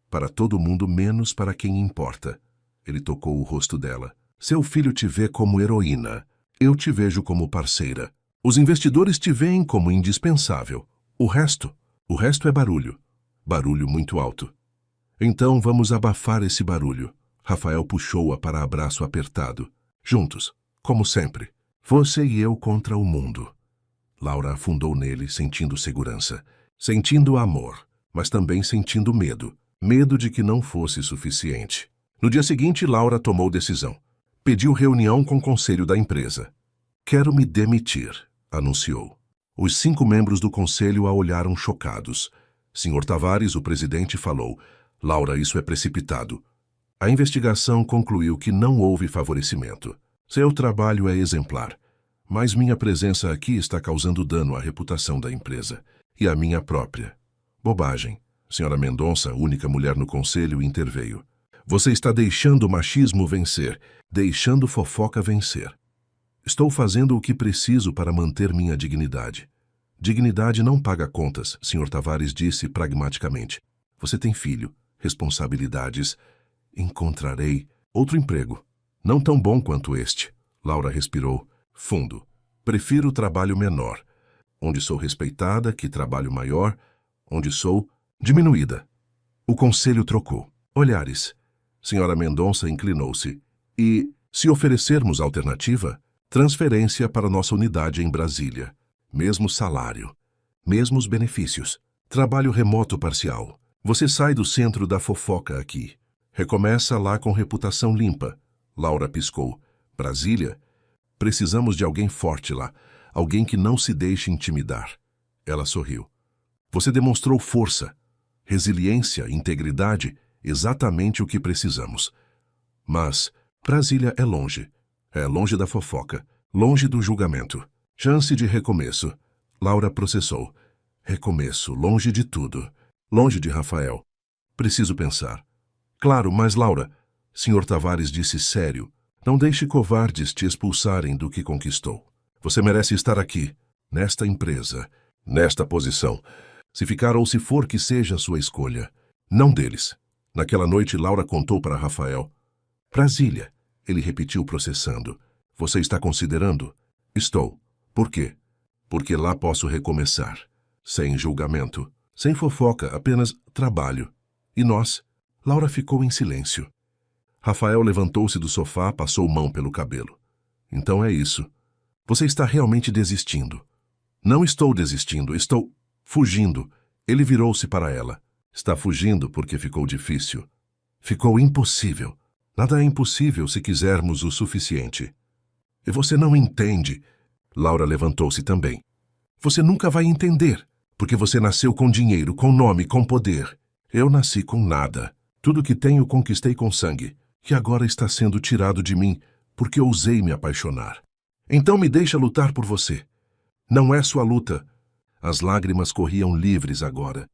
Para todo mundo menos para quem importa. Ele tocou o rosto dela. Seu filho te vê como heroína. Eu te vejo como parceira. Os investidores te veem como indispensável. O resto é barulho. Barulho muito alto. Então vamos abafar esse barulho. Rafael puxou-a para abraço apertado. Juntos, como sempre. Você e eu contra o mundo. Laura afundou nele, sentindo segurança, sentindo amor, mas também sentindo medo. Medo de que não fosse suficiente. No dia seguinte, Laura tomou decisão. Pediu reunião com o conselho da empresa. Quero me demitir, anunciou. Os 5 membros do conselho a olharam chocados. Sr. Tavares, o presidente, falou: Laura, isso é precipitado. A investigação concluiu que não houve favorecimento. Seu trabalho é exemplar, mas minha presença aqui está causando dano à reputação da empresa e à minha própria. Bobagem. Senhora Mendonça, única mulher no conselho, interveio. Você está deixando o machismo vencer, deixando fofoca vencer. Estou fazendo o que preciso para manter minha dignidade. Dignidade não paga contas, Sr. Tavares disse pragmaticamente. Você tem filho, responsabilidades. Encontrarei outro emprego. Não tão bom quanto este. Laura respirou fundo. Prefiro trabalho menor. Onde sou respeitada, que trabalho maior. Onde sou diminuída. O conselho trocou. Olhares. Senhora Mendonça inclinou-se. E, se oferecermos alternativa, transferência para nossa unidade em Brasília. Mesmo salário. Mesmos benefícios. Trabalho remoto parcial. Você sai do centro da fofoca aqui. Recomeça lá com reputação limpa. Laura piscou. Brasília? Precisamos de alguém forte lá. Alguém que não se deixe intimidar. Ela sorriu. Você demonstrou força, resiliência, integridade, exatamente o que precisamos. Mas Brasília é longe da fofoca, longe do julgamento. Chance de recomeço. Laura processou. Recomeço, longe de tudo. Longe de Rafael. Preciso pensar. Claro, mas Laura, Sr. Tavares disse sério, não deixe covardes te expulsarem do que conquistou. Você merece estar aqui, nesta empresa, nesta posição. Se ficar ou se for que seja a sua escolha. Não deles. Naquela noite, Laura contou para Rafael. Brasília, ele repetiu processando. Você está considerando? Estou. Por quê? Porque lá posso recomeçar. Sem julgamento. Sem fofoca, apenas trabalho. E nós? Laura ficou em silêncio. Rafael levantou-se do sofá, passou mão pelo cabelo. Então é isso. Você está realmente desistindo. Não estou desistindo, estou fugindo. Ele virou-se para ela. Está fugindo porque ficou difícil. Ficou impossível. Nada é impossível se quisermos o suficiente. E você não entende. Laura levantou-se também. Você nunca vai entender, porque você nasceu com dinheiro, com nome, com poder. Eu nasci com nada. Tudo que tenho conquistei com sangue, que agora está sendo tirado de mim, porque ousei me apaixonar. Então me deixa lutar por você. Não é sua luta. As lágrimas corriam livres agora.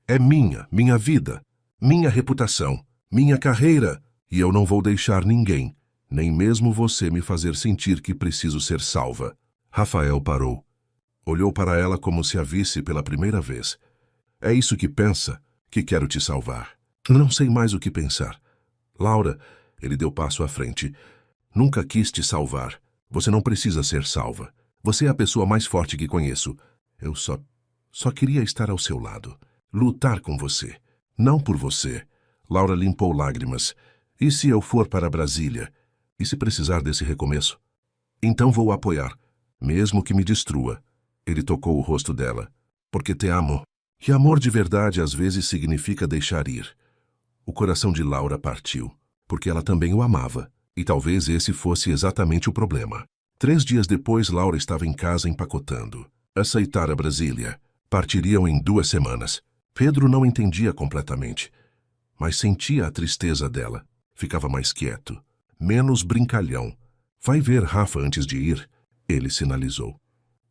É minha vida, minha reputação, minha carreira, e eu não vou deixar ninguém, nem mesmo você me fazer sentir que preciso ser salva. Rafael parou. Olhou para ela como se a visse pela primeira vez. É isso que pensa, que quero te salvar. Não sei mais o que pensar. Laura, ele deu passo à frente. Nunca quis te salvar. Você não precisa ser salva. Você é a pessoa mais forte que conheço. Eu só queria estar ao seu lado. Lutar com você. Não por você. Laura limpou lágrimas. E se eu for para Brasília? E se precisar desse recomeço? Então vou apoiar, mesmo que me destrua. Ele tocou o rosto dela. Porque te amo. Que amor de verdade às vezes significa deixar ir. O coração de Laura partiu, porque ela também o amava. E talvez esse fosse exatamente o problema. 3 dias depois, Laura estava em casa empacotando. Aceitara Brasília. Partiriam em 2 semanas. Pedro não entendia completamente, mas sentia a tristeza dela. Ficava mais quieto, menos brincalhão. Vai ver Rafa antes de ir, ele sinalizou.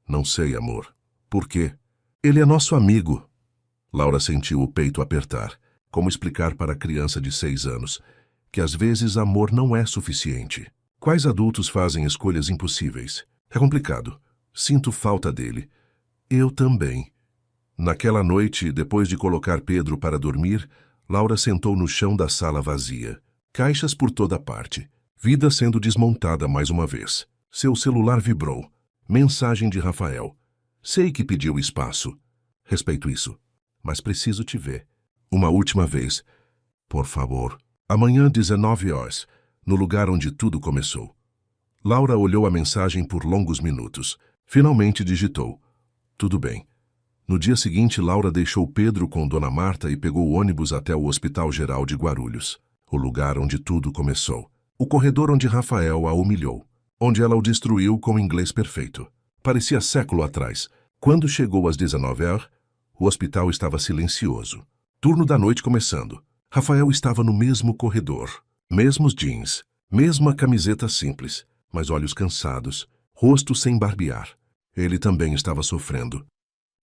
Não sei, amor. Por quê? Ele é nosso amigo. Laura sentiu o peito apertar. Como explicar para a criança de 6 anos que às vezes amor não é suficiente? Quais adultos fazem escolhas impossíveis? É complicado. Sinto falta dele. Eu também. Naquela noite, depois de colocar Pedro para dormir, Laura sentou no chão da sala vazia. Caixas por toda parte. Vida sendo desmontada mais uma vez. Seu celular vibrou. Mensagem de Rafael. Sei que pediu espaço. Respeito isso. Mas preciso te ver. Uma última vez. Por favor. Amanhã, 19 horas. No lugar onde tudo começou. Laura olhou a mensagem por longos minutos. Finalmente digitou. Tudo bem. No dia seguinte, Laura deixou Pedro com Dona Marta e pegou o ônibus até o Hospital Geral de Guarulhos, o lugar onde tudo começou. O corredor onde Rafael a humilhou, onde ela o destruiu com inglês perfeito. Parecia século atrás. Quando chegou às 19h, o hospital estava silencioso. Turno da noite começando. Rafael estava no mesmo corredor, mesmos jeans, mesma camiseta simples, mas olhos cansados, rosto sem barbear. Ele também estava sofrendo.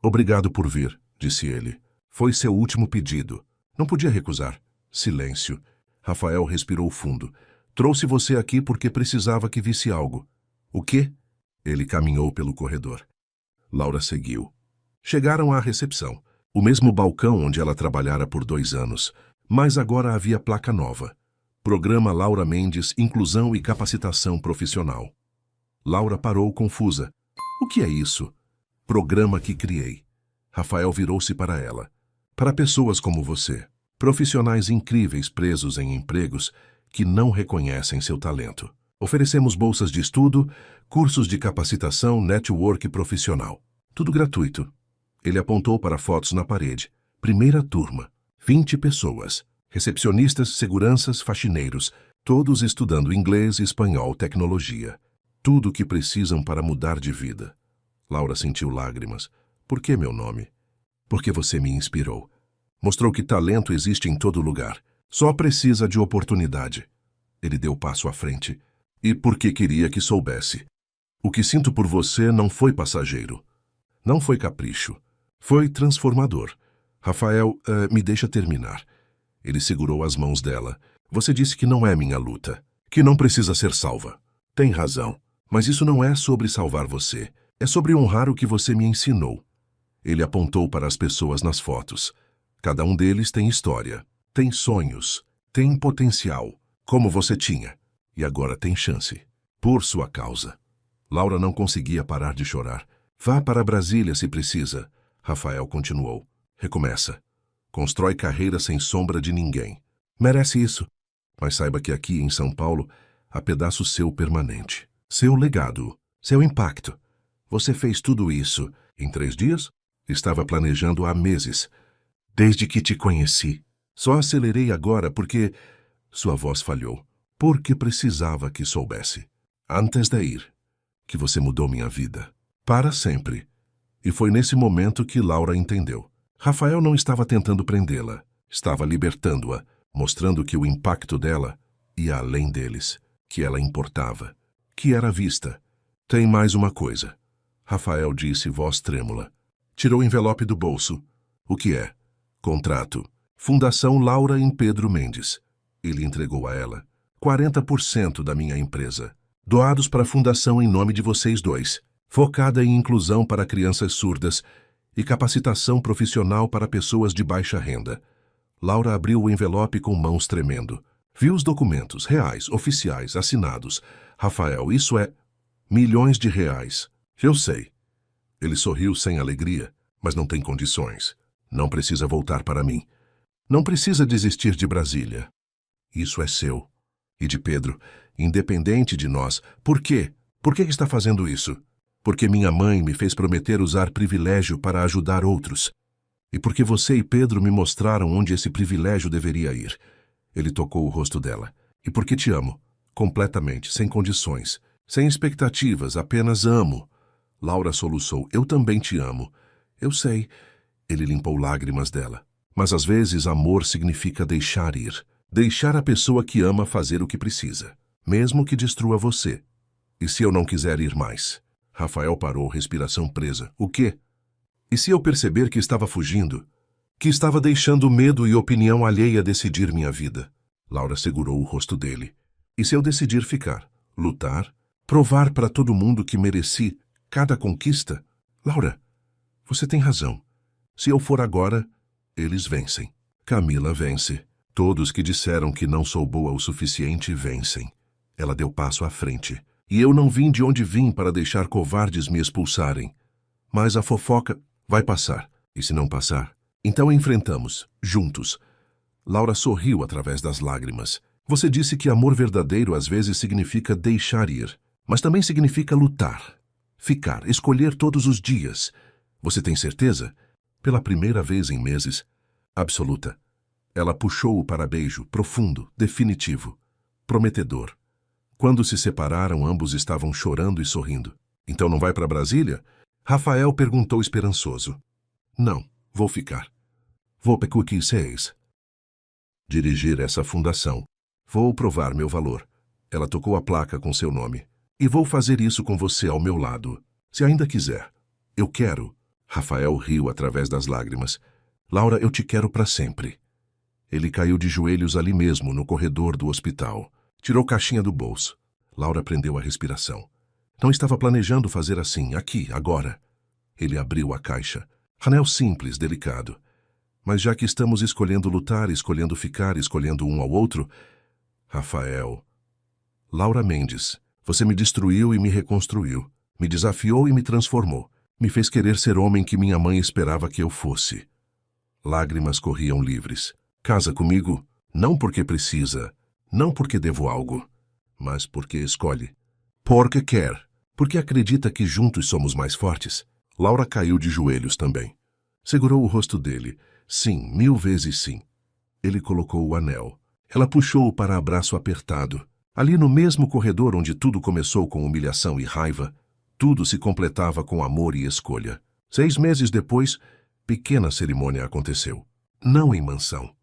Obrigado por vir, disse ele. Foi seu último pedido. Não podia recusar. Silêncio. Rafael respirou fundo. Trouxe você aqui porque precisava que visse algo. O quê? Ele caminhou pelo corredor. Laura seguiu. Chegaram à recepção, o mesmo balcão onde ela trabalhara por 2 anos, mas agora havia placa nova. Programa Laura Mendes, Inclusão e Capacitação Profissional. Laura parou confusa. O que é isso? Programa que criei. Rafael virou-se para ela. Para pessoas como você, profissionais incríveis presos em empregos que não reconhecem seu talento. Oferecemos bolsas de estudo, cursos de capacitação, network profissional. Tudo gratuito. Ele apontou para fotos na parede. Primeira turma. 20 pessoas. Recepcionistas, seguranças, faxineiros. Todos estudando inglês, espanhol, tecnologia. Tudo o que precisam para mudar de vida. Laura sentiu lágrimas. Por que meu nome? Porque você me inspirou. Mostrou que talento existe em todo lugar. Só precisa de oportunidade. Ele deu passo à frente. E porque queria que soubesse. O que sinto por você não foi passageiro. Não foi capricho. Foi transformador. Rafael, me deixa terminar. Ele segurou as mãos dela. Você disse que não é minha luta. Que não precisa ser salva. Tem razão. Mas isso não é sobre salvar você. É sobre honrar o que você me ensinou. Ele apontou para as pessoas nas fotos. Cada um deles tem história. Tem sonhos. Tem potencial. Como você tinha. E agora tem chance. Por sua causa. Laura não conseguia parar de chorar. Vá para Brasília se precisa. Rafael continuou. Recomeça. Constrói carreira sem sombra de ninguém. Merece isso. Mas saiba que aqui em São Paulo há pedaço seu permanente. Seu legado. Seu impacto. Você fez tudo isso em 3 dias? Estava planejando há meses. Desde que te conheci. Só acelerei agora porque... Sua voz falhou. Porque precisava que soubesse. Antes de ir. Que você mudou minha vida. Para sempre. E foi nesse momento que Laura entendeu. Rafael não estava tentando prendê-la. Estava libertando-a, mostrando que o impacto dela ia além deles. Que ela importava. Que era vista. Tem mais uma coisa. Rafael disse, voz trêmula. Tirou o envelope do bolso. O que é? Contrato. Fundação Laura em Pedro Mendes. Ele entregou a ela. 40% da minha empresa. Doados para a fundação em nome de vocês dois. Focada em inclusão para crianças surdas e capacitação profissional para pessoas de baixa renda. Laura abriu o envelope com mãos tremendo. Viu os documentos, reais, oficiais, assinados. Rafael, isso é... milhões de reais. Eu sei. Ele sorriu sem alegria, mas não tem condições. Não precisa voltar para mim. Não precisa desistir de Brasília. Isso é seu. E de Pedro, independente de nós. Por quê? Por que está fazendo isso? Porque minha mãe me fez prometer usar privilégio para ajudar outros. E porque você e Pedro me mostraram onde esse privilégio deveria ir. Ele tocou o rosto dela. E porque te amo. Completamente, sem condições. Sem expectativas, apenas amo. Laura soluçou. Eu também te amo. Eu sei. Ele limpou lágrimas dela. Mas às vezes amor significa deixar ir. Deixar a pessoa que ama fazer o que precisa. Mesmo que destrua você. E se eu não quiser ir mais? Rafael parou, respiração presa. O quê? E se eu perceber que estava fugindo? Que estava deixando medo e opinião alheia decidir minha vida? Laura segurou o rosto dele. E se eu decidir ficar? Lutar? Provar para todo mundo que mereci cada conquista? Laura, você tem razão. Se eu for agora, eles vencem. Camila vence. Todos que disseram que não sou boa o suficiente vencem. Ela deu passo à frente. E eu não vim de onde vim para deixar covardes me expulsarem. Mas a fofoca vai passar. E se não passar, então enfrentamos, juntos. Laura sorriu através das lágrimas. Você disse que amor verdadeiro às vezes significa deixar ir. Mas também significa lutar, ficar, escolher todos os dias. Você tem certeza? Pela primeira vez em meses. Absoluta. Ela puxou-o para beijo, profundo, definitivo, prometedor. Quando se separaram, ambos estavam chorando e sorrindo. Então não vai para Brasília? Rafael perguntou esperançoso. Não, vou ficar. Vou para o que seis. Dirigir essa fundação. Vou provar meu valor. Ela tocou a placa com seu nome. E vou fazer isso com você ao meu lado, se ainda quiser. Eu quero. Rafael riu através das lágrimas. Laura, eu te quero para sempre. Ele caiu de joelhos ali mesmo, no corredor do hospital. Tirou caixinha do bolso. Laura prendeu a respiração. Não estava planejando fazer assim, aqui, agora. Ele abriu a caixa. Anel simples, delicado. Mas já que estamos escolhendo lutar, escolhendo ficar, escolhendo um ao outro... Rafael. Laura Mendes, você me destruiu e me reconstruiu. Me desafiou e me transformou. Me fez querer ser homem que minha mãe esperava que eu fosse. Lágrimas corriam livres. Casa comigo, não porque precisa, não porque devo algo, mas porque escolhe. Porque quer, porque acredita que juntos somos mais fortes. Laura caiu de joelhos também. Segurou o rosto dele. Sim, 1000 vezes sim. Ele colocou o anel. Ela puxou-o para abraço apertado. Ali no mesmo corredor onde tudo começou com humilhação e raiva, tudo se completava com amor e escolha. 6 meses depois, pequena cerimônia aconteceu. Não em mansão.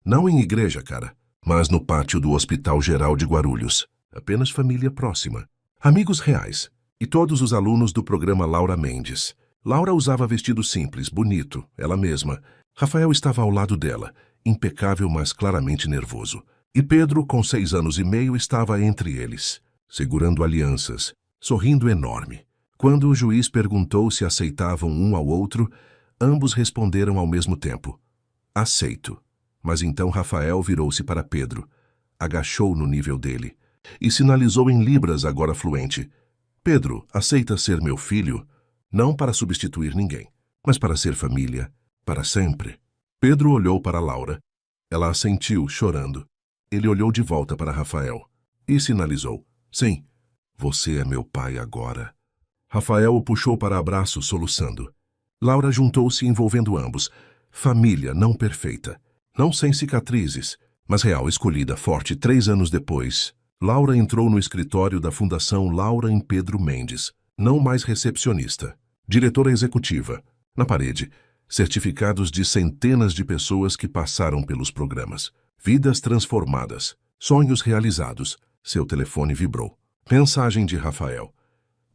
Não em igreja, cara, mas no pátio do Hospital Geral de Guarulhos. Apenas família próxima. Amigos reais. E todos os alunos do programa Laura Mendes. Laura usava vestido simples, bonito, ela mesma. Rafael estava ao lado dela, impecável, mas claramente nervoso. E Pedro, com 6 anos e meio, estava entre eles, segurando alianças, sorrindo enorme. Quando o juiz perguntou se aceitavam um ao outro, ambos responderam ao mesmo tempo. Aceito. Mas então Rafael virou-se para Pedro, agachou no nível dele e sinalizou em libras, agora fluente. Pedro, aceita ser meu filho? Não para substituir ninguém, mas para ser família, para sempre. Pedro olhou para Laura. Ela assentiu, chorando. Ele olhou de volta para Rafael e sinalizou. Sim, você é meu pai agora. Rafael o puxou para abraço, soluçando. Laura juntou-se, envolvendo ambos. Família não perfeita. Não sem cicatrizes, mas real, escolhida, forte. 3 anos depois, Laura entrou no escritório da Fundação Laura em Pedro Mendes, não mais recepcionista, diretora executiva. Na parede, certificados de centenas de pessoas que passaram pelos programas. Vidas transformadas, sonhos realizados. Seu telefone vibrou. Mensagem de Rafael.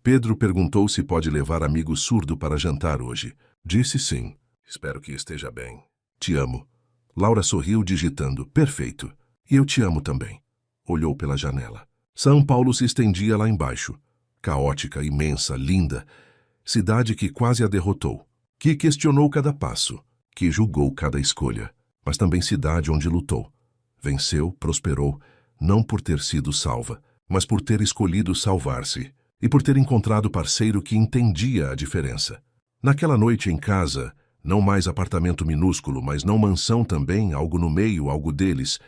Pedro perguntou se pode levar amigo surdo para jantar hoje. Disse sim. Espero que esteja bem. Te amo. Laura sorriu, digitando, perfeito. E eu te amo também. Olhou pela janela. São Paulo se estendia lá embaixo. Caótica, imensa, linda. Cidade que quase a derrotou. Que questionou cada passo. Que julgou cada escolha. Mas também cidade onde lutou. Venceu, prosperou, não por ter sido salva, mas por ter escolhido salvar-se. E por ter encontrado parceiro que entendia a diferença. Naquela noite em casa... Não mais apartamento minúsculo, mas não mansão também, algo no meio, algo deles.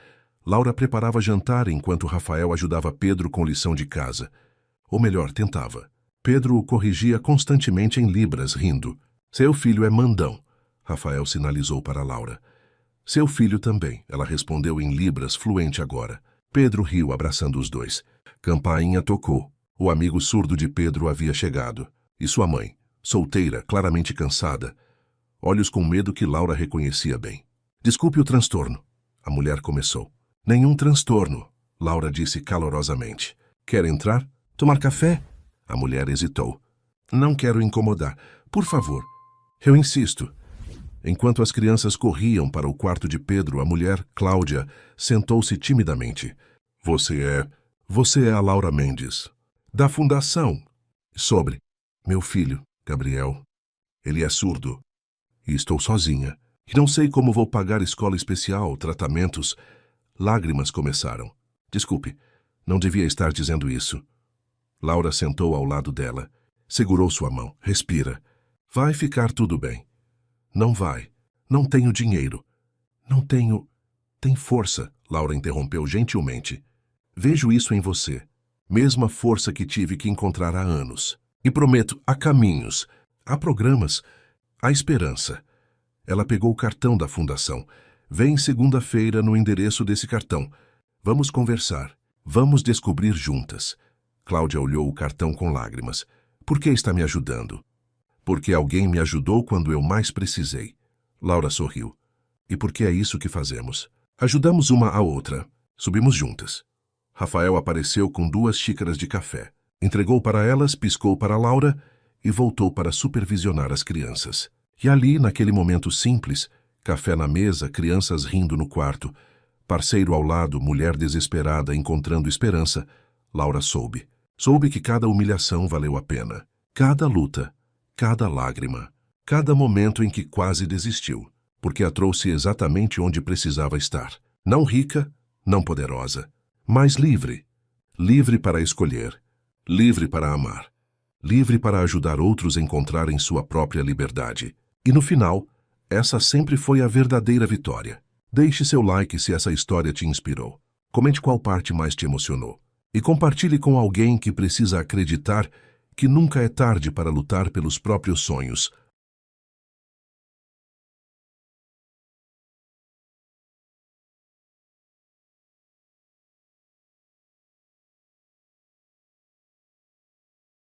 Laura preparava jantar enquanto Rafael ajudava Pedro com lição de casa. Ou melhor, tentava. Pedro o corrigia constantemente em libras, rindo. Seu filho é mandão, Rafael sinalizou para Laura. Seu filho também, ela respondeu em libras, fluente agora. Pedro riu, abraçando os dois. Campainha tocou. O amigo surdo de Pedro havia chegado. E sua mãe, solteira, claramente cansada, olhos com medo que Laura reconhecia bem. Desculpe o transtorno. A mulher começou. Nenhum transtorno, Laura disse calorosamente. Quer entrar? Tomar café? A mulher hesitou. Não quero incomodar. Por favor. Eu insisto. Enquanto as crianças corriam para o quarto de Pedro, a mulher, Cláudia, sentou-se timidamente. Você é a Laura Mendes. Da fundação. Sobre. Meu filho, Gabriel. Ele é surdo. E estou sozinha. E não sei como vou pagar escola especial, tratamentos. Lágrimas começaram. Desculpe, não devia estar dizendo isso. Laura sentou ao lado dela. Segurou sua mão. Respira. Vai ficar tudo bem. Não vai. Não tenho dinheiro. Não tenho... Tem força, Laura interrompeu gentilmente. Vejo isso em você. Mesma força que tive que encontrar há anos. E prometo, há caminhos, há programas, há esperança. Ela pegou o cartão da fundação. Vem segunda-feira no endereço desse cartão. Vamos conversar. Vamos descobrir juntas. Cláudia olhou o cartão com lágrimas. Por que está me ajudando? Porque alguém me ajudou quando eu mais precisei. Laura sorriu. E porque é isso que fazemos. Ajudamos uma a outra. Subimos juntas. Rafael apareceu com 2 xícaras de café. Entregou para elas, piscou para Laura e voltou para supervisionar as crianças. E ali, naquele momento simples, café na mesa, crianças rindo no quarto, parceiro ao lado, mulher desesperada encontrando esperança, Laura soube. Soube que cada humilhação valeu a pena. Cada luta, cada lágrima, cada momento em que quase desistiu, porque a trouxe exatamente onde precisava estar. Não rica, não poderosa, mas livre. Livre para escolher, livre para amar, livre para ajudar outros a encontrarem sua própria liberdade. E no final, essa sempre foi a verdadeira vitória. Deixe seu like se essa história te inspirou. Comente qual parte mais te emocionou. E compartilhe com alguém que precisa acreditar que nunca é tarde para lutar pelos próprios sonhos,